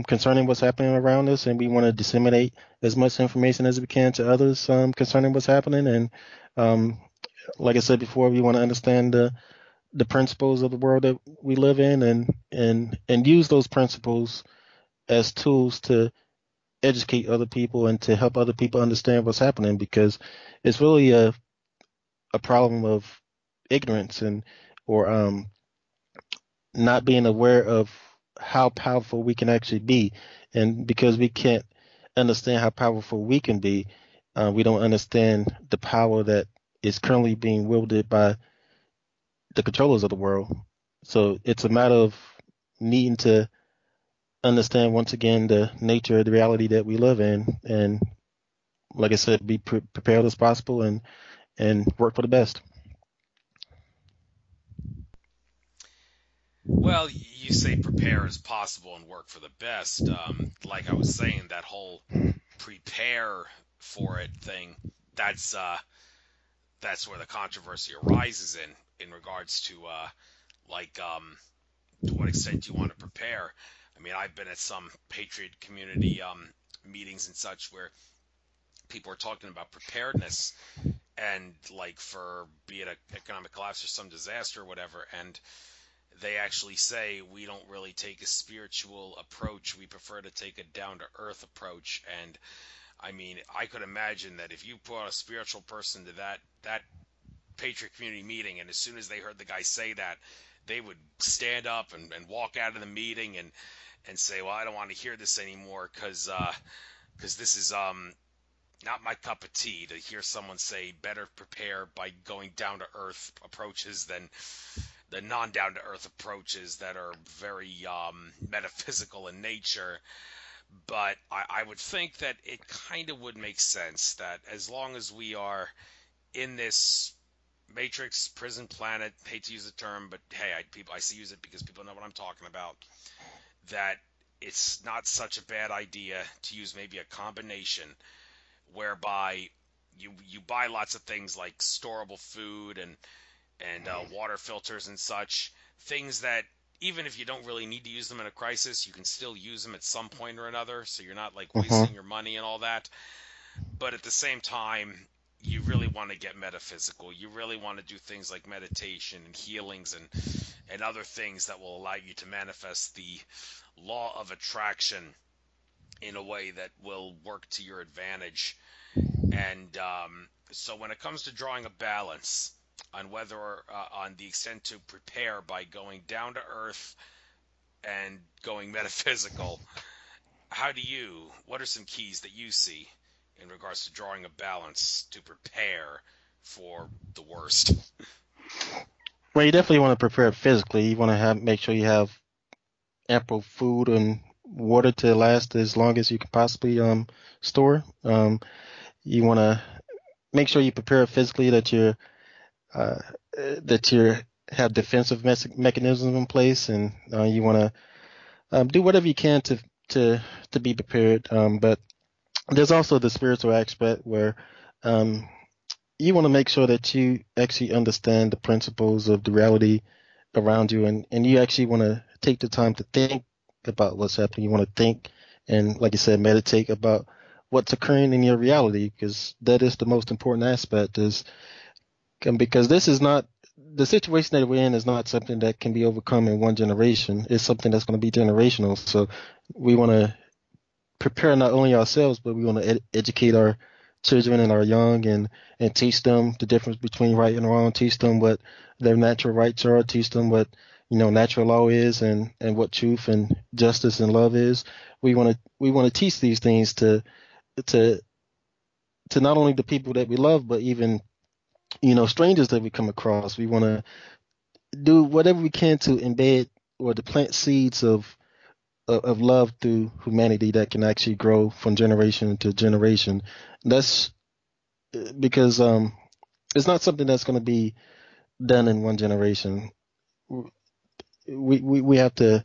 concerning what's happening around us, and we want to disseminate as much information as we can to others concerning what's happening. And um, like I said before, we want to understand the principles of the world that we live in, and use those principles as tools to educate other people and to help other people understand what's happening, because it's really a problem of ignorance and or not being aware of how powerful we can actually be. And because we can't understand how powerful we can be, we don't understand the power that is currently being wielded by the controllers of the world. So it's a matter of needing to understand once again the nature of the reality that we live in, and like I said, be prepared as possible and work for the best. Well, you you say prepare as possible and work for the best, like I was saying, that whole prepare for it thing, that's uh, that's where the controversy arises in regards to like to what extent do you want to prepare. I mean, I've been at some Patriot community meetings and such where people are talking about preparedness and like for be it an economic collapse or some disaster or whatever, and they actually say we don't really take a spiritual approach. We prefer to take a down to earth approach. And I mean, I could imagine that if you brought a spiritual person to that Patriot community meeting, and as soon as they heard the guy say that, they would stand up and walk out of the meeting and say, well, I don't want to hear this anymore because this is not my cup of tea to hear someone say better prepare by going down to earth approaches than the non down to earth approaches that are very metaphysical in nature. But I would think that it kind of would make sense that as long as we are in this matrix prison planet, hate to use the term, but hey, I see use it because people know what I'm talking about, that it's not such a bad idea to use maybe a combination whereby you buy lots of things like storable food and water filters and such, things that even if you don't really need to use them in a crisis, you can still use them at some point or another, so you're not like Hmm. wasting your money and all that. But at the same time, you really want to get metaphysical. You really want to do things like meditation and healings and other things that will allow you to manifest the law of attraction in a way that will work to your advantage. And so when it comes to drawing a balance on whether on the extent to prepare by going down to earth and going metaphysical, what are some keys that you see in regards to drawing a balance to prepare for the worst? Well, you definitely want to prepare physically. You want to make sure you have ample food and water to last as long as you can possibly store. You want to make sure you prepare physically uh, that you have defensive mechanisms in place, and you want to do whatever you can to to be prepared. But there's also the spiritual aspect where um, you want to make sure that you actually understand the principles of the reality around you, and you actually want to take the time to think about what's happening. You want to think and, like you said, meditate about what's occurring in your reality, because that is the most important aspect. Is because this is not the situation that we're in is not something that can be overcome in one generation. It's something that's going to be generational. So we want to prepare not only ourselves, but we want to educate our children and our young, and teach them the difference between right and wrong. Teach them what their natural rights are. Teach them what natural law is, and what truth and justice and love is. We want to teach these things to to not only the people that we love, but even strangers that we come across. We want to do whatever we can to embed or to plant seeds of love through humanity that can actually grow from generation to generation. That's because it's not something that's going to be done in one generation. We have to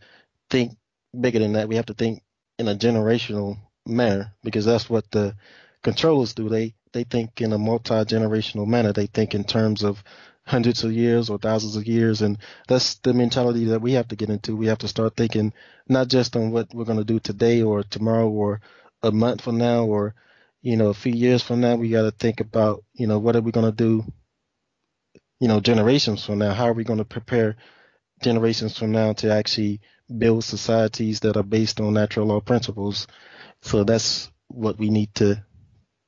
think bigger than that. We have to think in a generational manner, because that's what the controllers do. They think in a multi-generational manner. They think in terms of hundreds of years or thousands of years, and that's the mentality that we have to get into. We have to start thinking not just on what we're going to do today or tomorrow or a month from now or a few years from now. We got to think about what are we going to do generations from now. How are we going to prepare generations from now to actually build societies that are based on natural law principles? So that's what we need to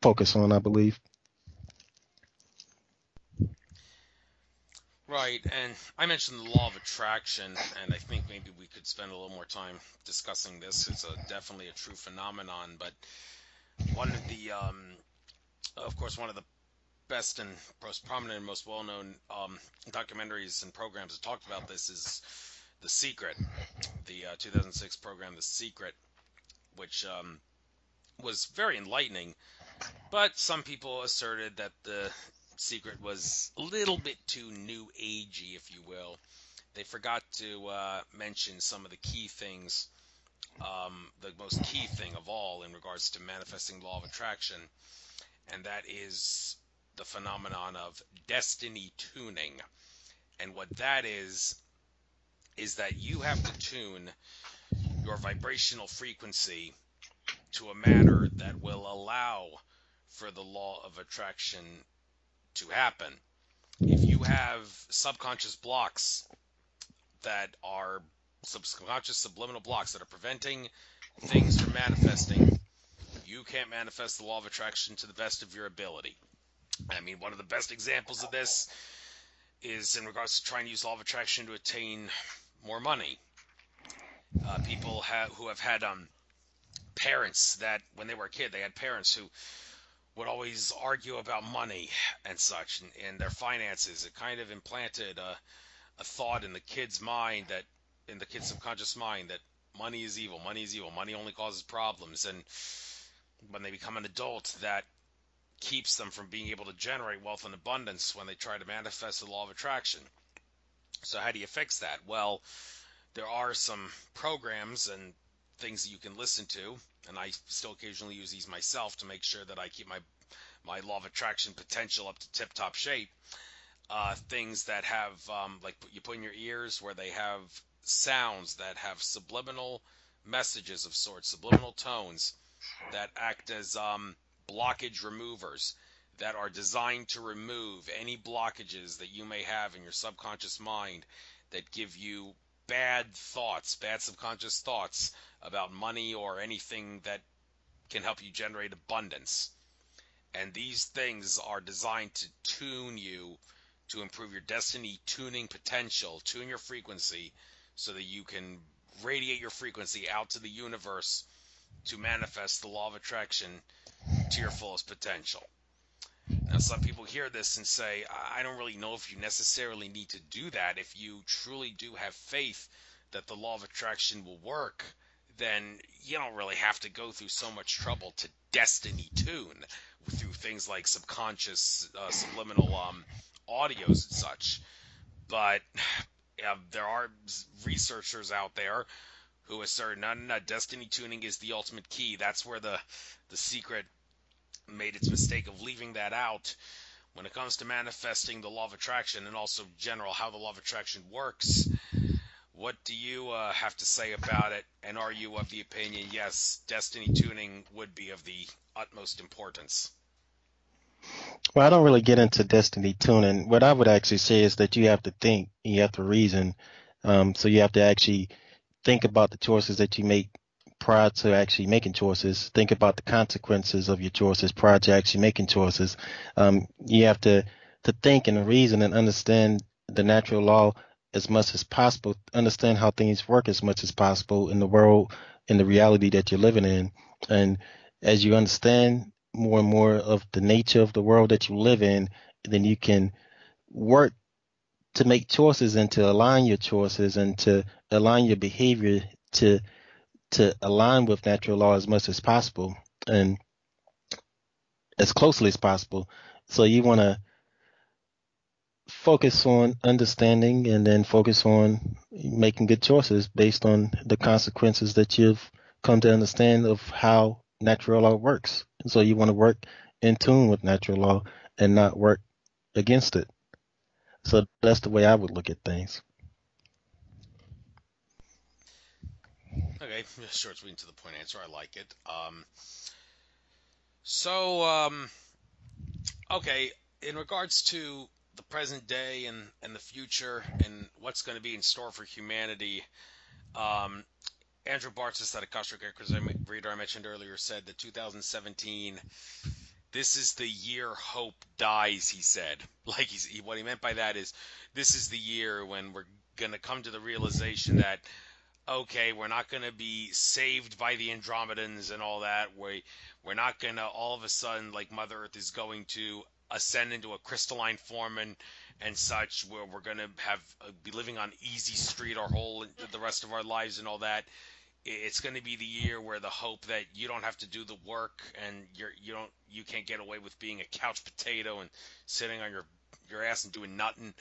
focus on, I believe. Right, and I mentioned the law of attraction, and I think maybe we could spend a little more time discussing this. It's definitely a true phenomenon, but one of the, of course, one of the best and most prominent and most well-known documentaries and programs that talked about this is The Secret, the 2006 program, The Secret, which was very enlightening. But some people asserted that The Secret was a little bit too new agey, if you will, they forgot to mention some of the key things, the most key thing of all in regards to manifesting law of attraction, and that is the phenomenon of destiny tuning. And what that is that you have to tune your vibrational frequency to a manner that will allow for the law of attraction to happen. If you have subconscious blocks that are subconscious subliminal blocks that are preventing things from manifesting, you can't manifest the law of attraction to the best of your ability. I mean, one of the best examples of this is in regards to trying to use law of attraction to attain more money. People who have had parents that, when they were a kid, they had parents who would always argue about money and such, and their finances. It kind of implanted a thought in the kid's mind, that in the kid's subconscious mind, that money is evil, money is evil, money only causes problems. And when they become an adult, that keeps them from being able to generate wealth and abundance when they try to manifest the law of attraction. So how do you fix that? Well, there are some programs and things that you can listen to, and I still occasionally use these myself to make sure that I keep my law of attraction potential up to tip-top shape. Things that have, like you put in your ears, where they have sounds that have subliminal messages of sorts, subliminal tones that act as blockage removers, that are designed to remove any blockages that you may have in your subconscious mind that give you bad thoughts, bad subconscious thoughts about money or anything that can help you generate abundance. And these things are designed to tune you, to improve your destiny tuning potential, tune your frequency, so that you can radiate your frequency out to the universe to manifest the law of attraction to your fullest potential. Now, some people hear this and say, I don't really know if you necessarily need to do that. If you truly do have faith that the law of attraction will work, then you don't really have to go through so much trouble to destiny tune through things like subconscious, subliminal audios and such. But there are researchers out there who assert, no, destiny tuning is the ultimate key. That's where the secret made its mistake of leaving that out when it comes to manifesting the law of attraction, and also general how the law of attraction works. What do you have to say about it? And are you of the opinion, yes, destiny tuning would be of the utmost importance? Well, I don't really get into destiny tuning. What I would actually say is that you have to think, you have to reason. So you have to actually think about the choices that you make prior to actually making choices. Think about the consequences of your choices prior to actually making choices. You have to think and reason and understand the natural law as much as possible. Understand how things work as much as possible in the world, in the reality that you're living in. And as you understand more and more of the nature of the world that you live in, then you can work to make choices and to align your choices and to align your behavior to align with natural law as much as possible and as closely as possible. So you want to focus on understanding and then focus on making good choices based on the consequences that you've come to understand of how natural law works. So you want to work in tune with natural law and not work against it. So that's the way I would look at things. Okay, short, sweet, and to the point answer. I like it. So, okay, in regards to the present day and the future and what's going to be in store for humanity, um, Andrew Bartzis, that Akashic reader I mentioned earlier, said that 2017, this is the year hope dies, he said. Like, what he meant by that is, this is the year when we're going to come to the realization that, okay, we're not going to be saved by the Andromedans and all that. We're not going to all of a sudden, like Mother Earth is going to ascend into a crystalline form and such, where we're going to have be living on easy street our whole the rest of our lives and all that. It's going to be the year where the hope that you don't have to do the work, and you can't get away with being a couch potato and sitting on your ass and doing nothing.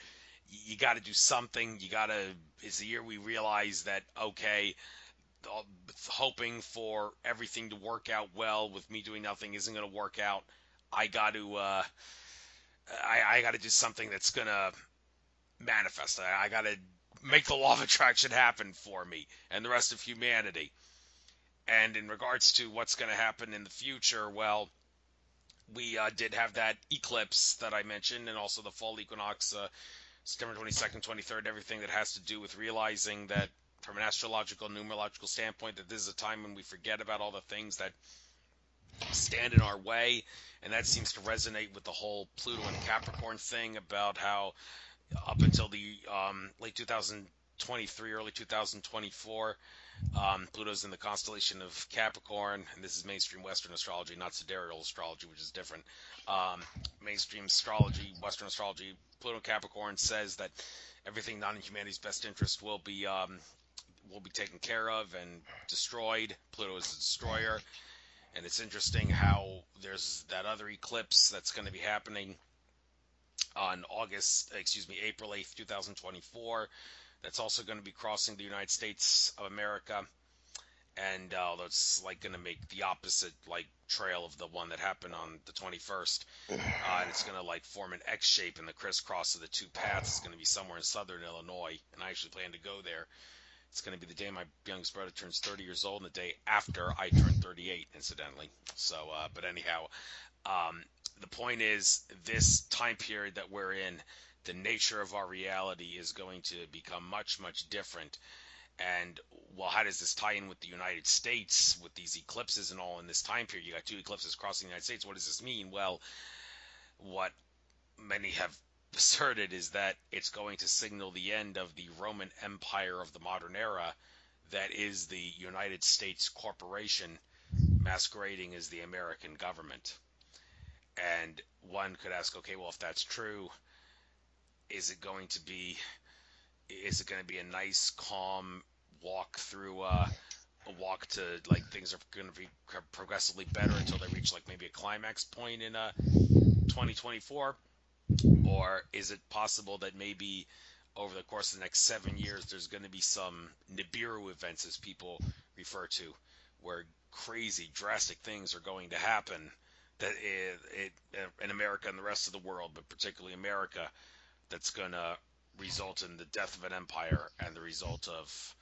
you got to do something. You got to. It's the year we realize that okay, uh, hoping for everything to work out well with me doing nothing isn't going to work out. I got to. I got to do something that's going to manifest. I got to make the law of attraction happen for me and the rest of humanity. And in regards to what's going to happen in the future, well, we did have that eclipse that I mentioned, and also the fall equinox, September 22nd, 23rd, everything that has to do with realizing that from an astrological, numerological standpoint, that this is a time when we forget about all the things that stand in our way. And that seems to resonate with the whole Pluto and Capricorn thing about how up until the late 2023, early 2024, Pluto's in the constellation of Capricorn, and this is mainstream Western astrology, not sidereal astrology, which is different. Mainstream astrology, Western astrology, Pluto Capricorn says that everything not in humanity's best interest will be taken care of and destroyed. Pluto is a destroyer, and it's interesting how there's that other eclipse that's going to be happening on April 8th, 2024. That's also going to be crossing the United States of America, and that's like going to make the opposite like trail of the one that happened on the 21st, and it's going to like form an X shape in the crisscross of the two paths. It's going to be somewhere in southern Illinois, and I actually plan to go there. It's going to be the day my youngest brother turns 30 years old, and the day after I turn 38, incidentally. So, but anyhow, the point is, this time period that we're in, the nature of our reality is going to become much, much different. And, well, how does this tie in with the United States, with these eclipses and all in this time period? You got two eclipses crossing the United States. What does this mean? Well, what many have asserted is that it's going to signal the end of the Roman Empire of the modern era, that is the United States corporation masquerading as the American government. And one could ask, okay, well, if that's true, is it going to be a nice, calm walk through a walk to like things are going to be progressively better until they reach like maybe a climax point in 2024? Or is it possible that maybe over the course of the next 7 years, there's going to be some Nibiru events, as people refer to, where crazy, drastic things are going to happen that in America and the rest of the world, but particularly America, that's going to result in the death of an empire and the result of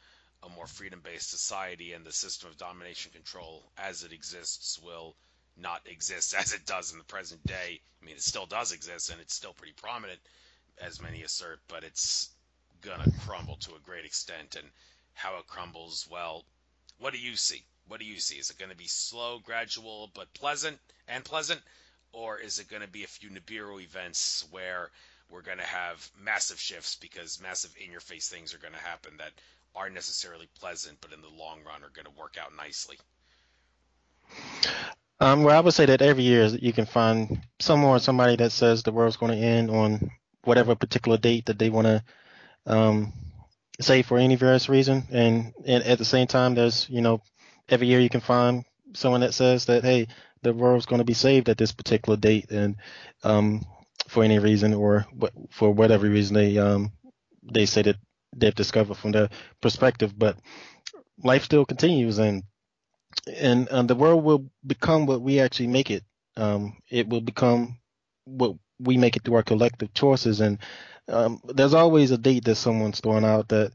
a more freedom-based society, and the system of domination control as it exists will not exist as it does in the present day. I mean, it still does exist, and it's still pretty prominent, as many assert, but it's gonna crumble to a great extent. And how it crumbles, well, what do you see? What do you see? Is it going to be slow, gradual, but pleasant, or is it going to be a few Nibiru events where we're going to have massive shifts because massive in-your-face things are going to happen that aren't necessarily pleasant, but in the long run are going to work out nicely? Well, I would say that every year you can find someone or somebody that says the world's going to end on whatever particular date that they want to um, say for any various reason. And at the same time, there's, every year you can find someone that says that, hey, the world's going to be saved at this particular date, and um, for any reason or for whatever reason they say that they've discovered from their perspective. But life still continues, and the world will become what we actually make it. It will become what we make it through our collective choices. And there's always a date that someone's throwing out that,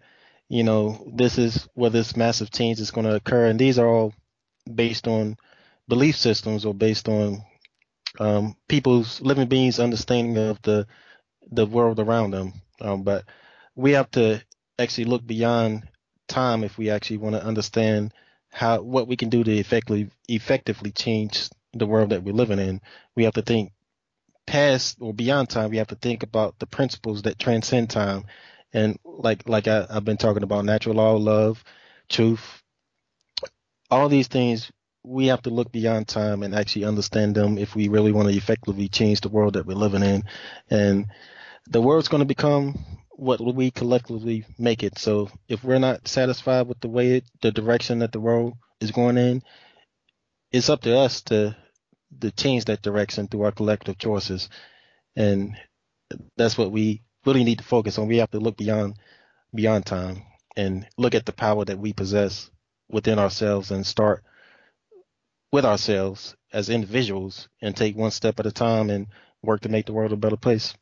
this is where this massive change is going to occur. And these are all based on belief systems or based on people's living beings' understanding of the world around them. But we have to actually look beyond time if we actually want to understand what we can do to effectively change the world that we're living in. We have to think past or beyond time. We have to think about the principles that transcend time, and I've been talking about natural law, love, truth, all these things. We have to look beyond time and actually understand them if we really want to effectively change the world that we're living in. And the world's going to become what we collectively make it. So if we're not satisfied with the direction that the world is going in, it's up to us to change that direction through our collective choices. And that's what really need to focus on. We have to look beyond time and look at the power that we possess within ourselves and start with ourselves as individuals and take one step at a time and work to make the world a better place.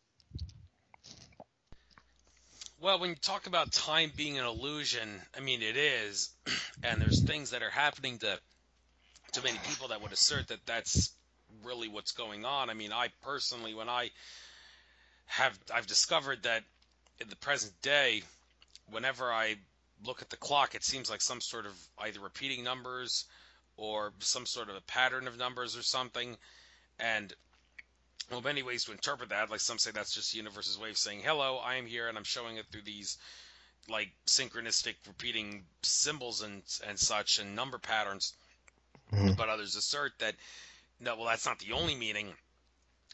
Well, when you talk about time being an illusion, I mean it is, and there's things that are happening to many people that would assert that that's really what's going on. I mean, I personally, when I've discovered that in the present day, whenever I look at the clock, it seems like some sort of either repeating numbers or some sort of a pattern of numbers or something. And well, many ways to interpret that. Like some say that's just the universe's way of saying, hello, I am here, and I'm showing it through these like synchronistic repeating symbols and such and number patterns. Mm-hmm. But others assert that no, well, that's not the only meaning.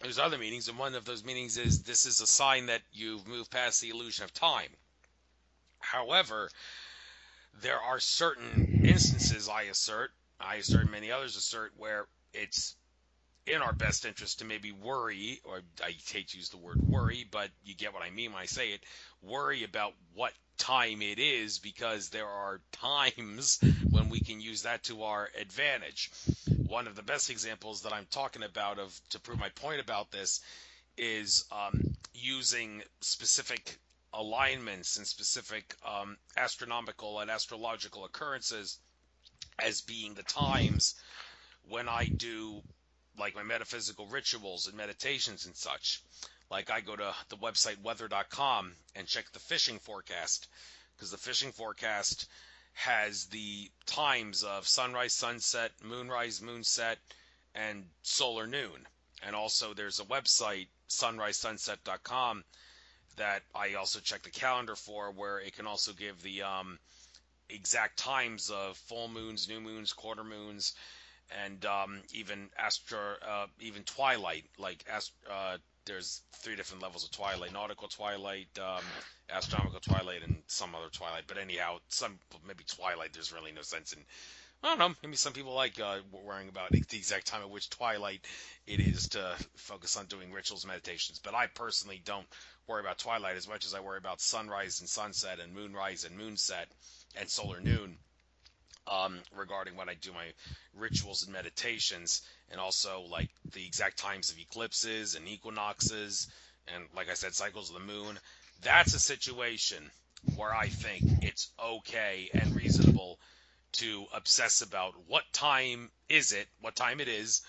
There's other meanings, and one of those meanings is this is a sign that you've moved past the illusion of time. However, there are certain instances, I assert, many others assert, where it's in our best interest to maybe worry, or I hate to use the word worry, but you get what I mean when I say it, worry about what time it is, because there are times when we can use that to our advantage. One of the best examples that I'm talking about of to prove my point about this is using specific alignments and specific astronomical and astrological occurrences as being the times when I do like my metaphysical rituals and meditations and such. Like I go to the website weather.com and check the fishing forecast, because the fishing forecast has the times of sunrise, sunset, moonrise, moonset, and solar noon. And also there's a website, sunrisesunset.com, that I also check the calendar for, where it can also give the exact times of full moons, new moons, quarter moons, and even twilight. Like there's three different levels of twilight: nautical twilight, astronomical twilight, and some other twilight. But anyhow, some maybe twilight. There's really no sense in. I don't know. Maybe some people like worrying about the exact time at which twilight it is to focus on doing rituals, meditations. But I personally don't worry about twilight as much as I worry about sunrise and sunset and moonrise and moonset and solar noon. Regarding when I do my rituals and meditations, and also like the exact times of eclipses and equinoxes, and like I said, cycles of the moon. That's a situation where I think it's okay and reasonable to obsess about what time it is,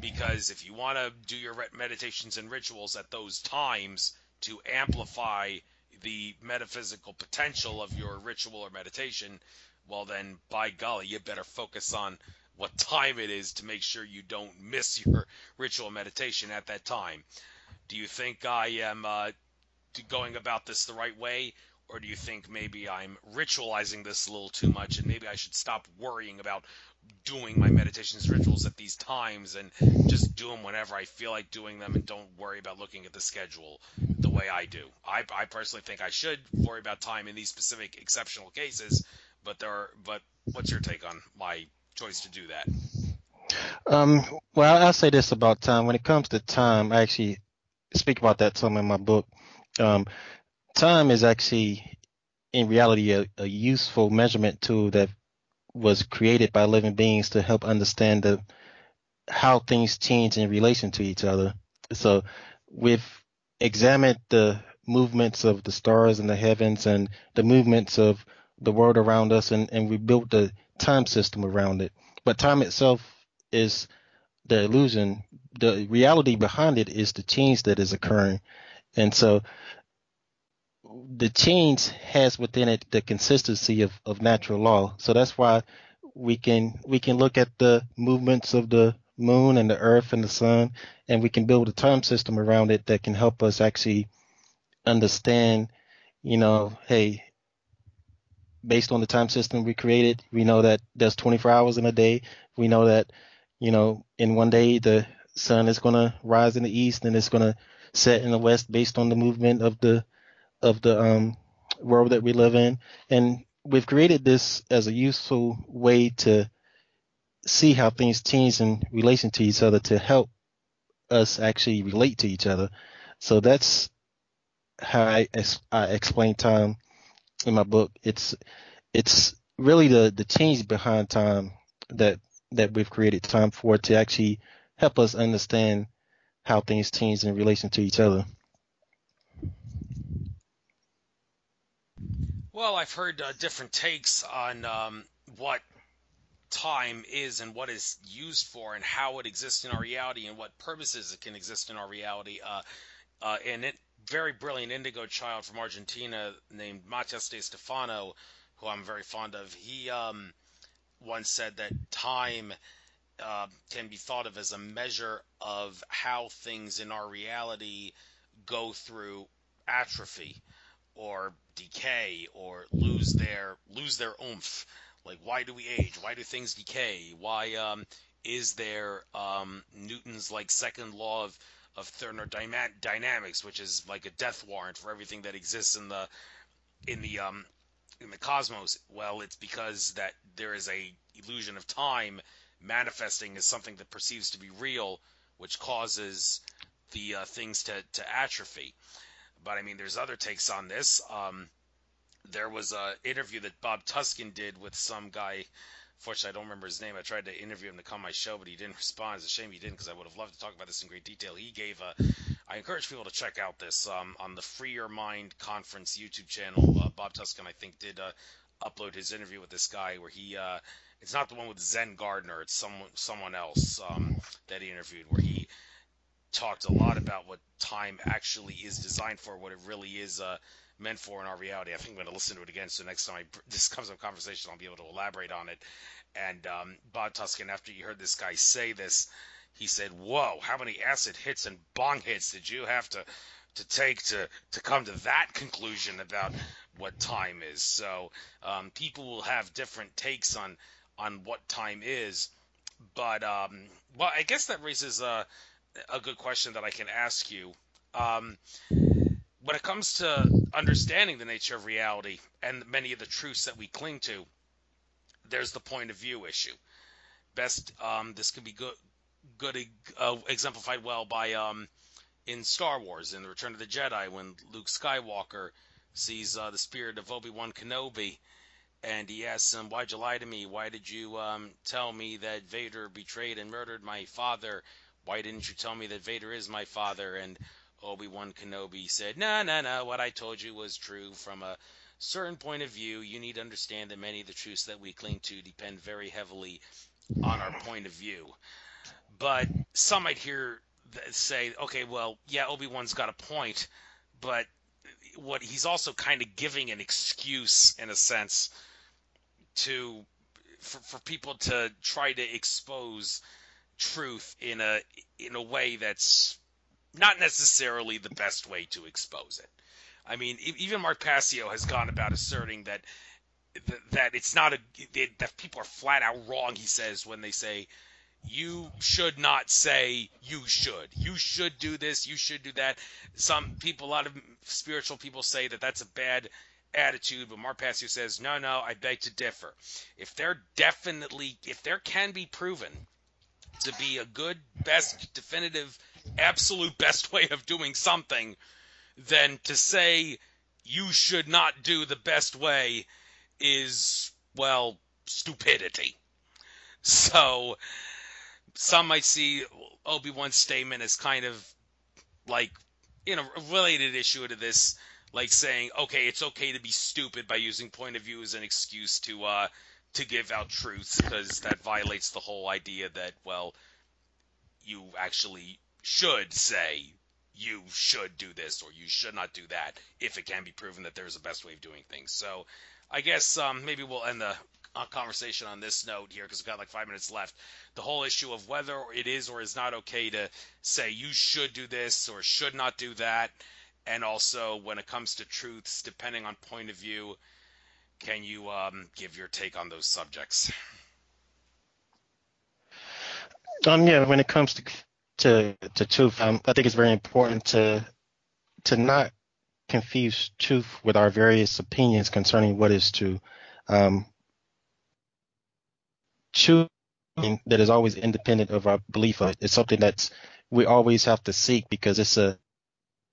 because if you want to do your meditations and rituals at those times to amplify the metaphysical potential of your ritual or meditation, well then, by golly, you better focus on what time it is to make sure you don't miss your ritual meditation at that time. Do you think I am going about this the right way, or do you think maybe I'm ritualizing this a little too much, and maybe I should stop worrying about doing my meditations rituals at these times and just do them whenever I feel like doing them, and don't worry about looking at the schedule the way I do? I personally think I should worry about time in these specific exceptional cases, but what's your take on my choice to do that? Um, well, I'll say this about time. When it comes to time, I actually speak about that some in my book. Um, Time is actually, in reality, a useful measurement tool that was created by living beings to help understand how things change in relation to each other. So we've examined the movements of the stars in the heavens and the movements of the world around us, and we built a time system around it. But time itself is the illusion. The reality behind it is the change that is occurring. And so the change has within it the consistency of natural law. So that's why we can look at the movements of the moon and the earth and the sun, and we can build a time system around it that can help us actually understand, hey, based on the time system we created, we know that there's 24 hours in a day. We know that, in one day the sun is going to rise in the east and it's going to set in the west based on the movement of the world that we live in. And we've created this as a useful way to see how things change in relation to each other to help us actually relate to each other. So how I explain time in my book. It's really the change behind time that we've created time for to actually help us understand how things change in relation to each other. Well, I've heard different takes on what time is and what is used for and how it exists in our reality and what purposes it can exist in our reality. And it very brilliant indigo child from Argentina named Matias de Stefano, who I'm very fond of. He once said that time can be thought of as a measure of how things in our reality go through atrophy or decay or lose their oomph. Like, why do we age? Why do things decay? Why is there Newton's like second law of thermodynamics, which is like a death warrant for everything that exists in the um in the cosmos? Well, it's because that there is a illusion of time manifesting as something that perceives to be real, which causes the things to atrophy. But I mean, there's other takes on this. There was a interview that Bob Tuskin did with some guy. Fortunately, I don't remember his name. I tried to interview him to come on my show, but he didn't respond. It's a shame he didn't, because I would have loved to talk about this in great detail. He gave a. I encourage people to check out this on the Free Your Mind Conference YouTube channel. Bob Tuskin, I think, did upload his interview with this guy where he. It's not the one with Zen Gardner. It's someone else that he interviewed, where he talked a lot about what time actually is designed for, what it really is meant for in our reality. I think I'm going to listen to it again, so next time this comes up conversation, I'll be able to elaborate on it. And Bob Tuskin, after you heard this guy say this, he said, "Whoa, how many acid hits and bong hits did you have to take to come to that conclusion about what time is?" So people will have different takes on what time is, but well, I guess that raises a good question that I can ask you. Um, when it comes to understanding the nature of reality and many of the truths that we cling to, there's the point of view issue. Best, this could be good exemplified well by in Star Wars, in the Return of the Jedi, when Luke Skywalker sees the spirit of Obi-Wan Kenobi, and he asks him, "Why'd you lie to me? Why did you tell me that Vader betrayed and murdered my father? Why didn't you tell me that Vader is my father?" And Obi-Wan Kenobi said, "No, no, no. What I told you was true from a certain point of view. You need to understand that many of the truths that we cling to depend very heavily on our point of view." But some might hear say, "Okay, well, yeah, Obi-Wan's got a point, but what he's also kind of giving an excuse in a sense to for people to try to expose truth in a way that's not necessarily the best way to expose it." I mean, even Mark Passio has gone about asserting that it's not that people are flat out wrong. He says when they say you should not say you should. You should do this. You should do that. Some people, a lot of spiritual people say that that's a bad attitude, but Mark Passio says, no, no, I beg to differ. If there can be proven to be a good, best, definitive, absolute best way of doing something, then to say you should not do the best way is, well, stupidity. So some might see Obi-Wan's statement as kind of like, a related issue to this, like saying, okay, it's okay to be stupid by using point of view as an excuse to give out truths, because that violates the whole idea that, well, you actually should say you should do this or you should not do that if it can be proven that there's a best way of doing things. So I guess maybe we'll end the conversation on this note here, because we've got like 5 minutes left. The whole issue of whether it is or is not okay to say you should do this or should not do that, and also when it comes to truths, depending on point of view, can you give your take on those subjects? Yeah, when it comes to truth, I think it's very important to not confuse truth with our various opinions concerning what is true. Um, Truth that is always independent of our belief of it. It's something that's we always have to seek, because it's a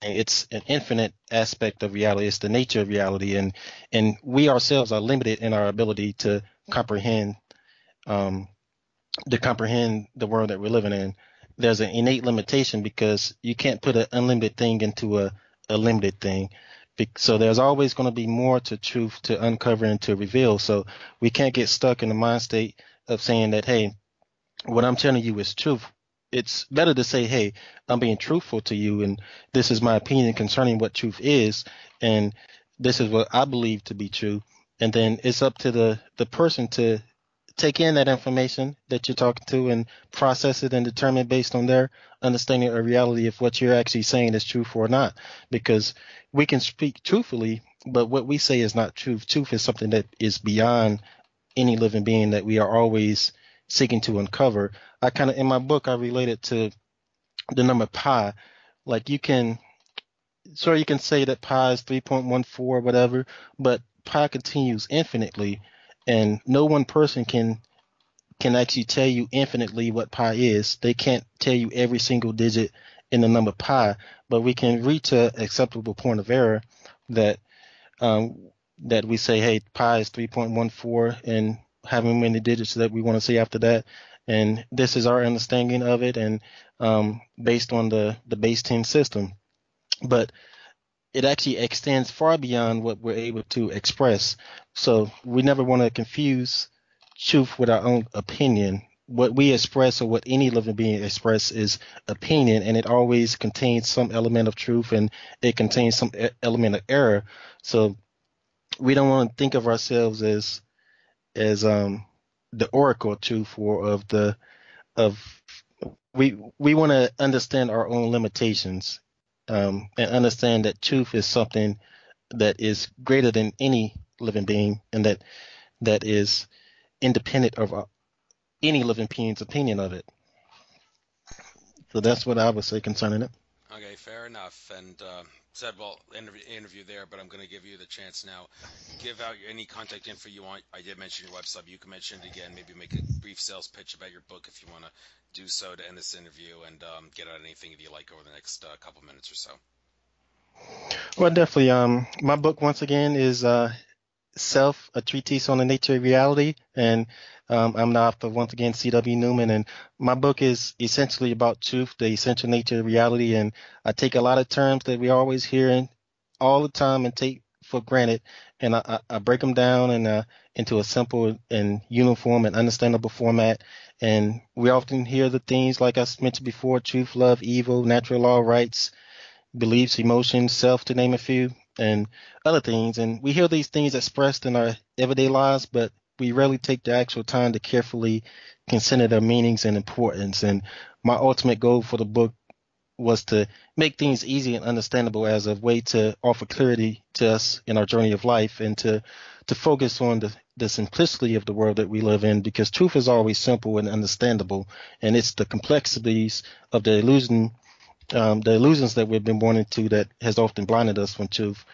it's an infinite aspect of reality. It's the nature of reality, and we ourselves are limited in our ability comprehend um, to comprehend the world that we're living in. There's an innate limitation because you can't put an unlimited thing into a limited thing. So there's always going to be more to truth to uncover and to reveal. So we can't get stuck in the mind state of saying that, hey, what I'm telling you is truth. It's better to say, hey, I'm being truthful to you, and this is my opinion concerning what truth is, and this is what I believe to be true. And then it's up to the person to take in that information that you're talking to and process it and determine based on their understanding of reality if what you're actually saying is truth or not. Because we can speak truthfully, but what we say is not truth. Truth is something that is beyond any living being that we are always seeking to uncover. I kind of, in my book, I relate it to the number pi. Like you can say that pi is 3.14, whatever, but pi continues infinitely, and no one person can actually tell you infinitely what pi is. They can't tell you every single digit in the number pi, but we can reach an acceptable point of error that um, that we say, hey, pi is 3.14 and having many digits that we want to say after that. And this is our understanding of it and based on the base 10 system. But it actually extends far beyond what we're able to express. So we never want to confuse truth with our own opinion. What we express or what any living being express is opinion, and it always contains some element of truth and it contains some element of error. So we don't want to think of ourselves as the oracle of truth or of the of we want to understand our own limitations and understand that truth is something that is greater than any living being and that is independent of any living being's opinion of it. So that's what I would say concerning it. Okay, fair enough. And said, well, interview there, but I'm going to give you the chance now. Give out any contact info you want. I did mention your website, but you can mention it again. Maybe make a brief sales pitch about your book if you want to do so to end this interview and get out anything that you like over the next couple minutes or so. Well, definitely. My book once again is Self, a Treatise on the Nature of Reality. And I'm the author, once again, C.W. Newman. And my book is essentially about truth, the essential nature of reality. And I take a lot of terms that we always hear all the time and take for granted. And I break them down into a simple and uniform and understandable format. And we often hear the things like I mentioned before: truth, love, evil, natural law, rights, beliefs, emotions, self, to name a few, and other things. And we hear these things expressed in our everyday lives, but we rarely take the actual time to carefully consider their meanings and importance. And my ultimate goal for the book was to make things easy and understandable as a way to offer clarity to us in our journey of life and to focus on the simplicity of the world that we live in because truth is always simple and understandable and it's the complexities of the illusions that we've been born into that has often blinded us from truth.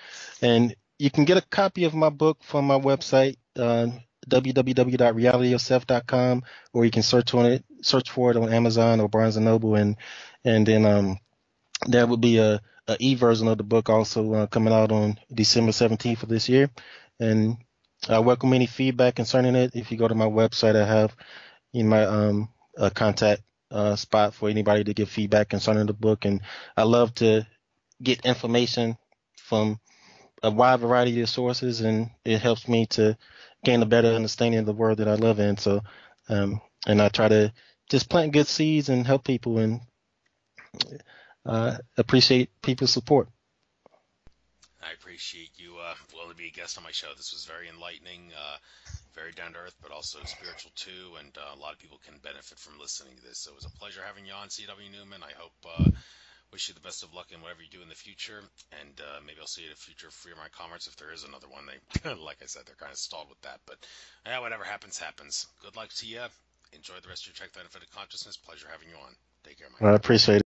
And you can get a copy of my book from my website, www.realityofself.com, or you can search for it on Amazon or Barnes and Noble, and then there will be a e-version of the book also coming out on December 17th of this year. And I welcome any feedback concerning it. If you go to my website, I have in my contact spot for anybody to give feedback concerning the book. And I love to get information from a wide variety of sources, and it helps me to gain a better understanding of the world that I live in. So, and I try to just plant good seeds and help people and appreciate people's support. I appreciate you willing to be a guest on my show. This was very enlightening, very down to earth, but also spiritual too. And a lot of people can benefit from listening to this. So it was a pleasure having you on, C.W. Newman. I hope, wish you the best of luck in whatever you do in the future. And maybe I'll see you at a future Free Mind Conference if there is another one. They, like I said, they're kind of stalled with that. But whatever happens, happens. Good luck to you. Enjoy the rest of your Check the Benefit of Consciousness. Pleasure having you on. Take care, my I friend. appreciate it.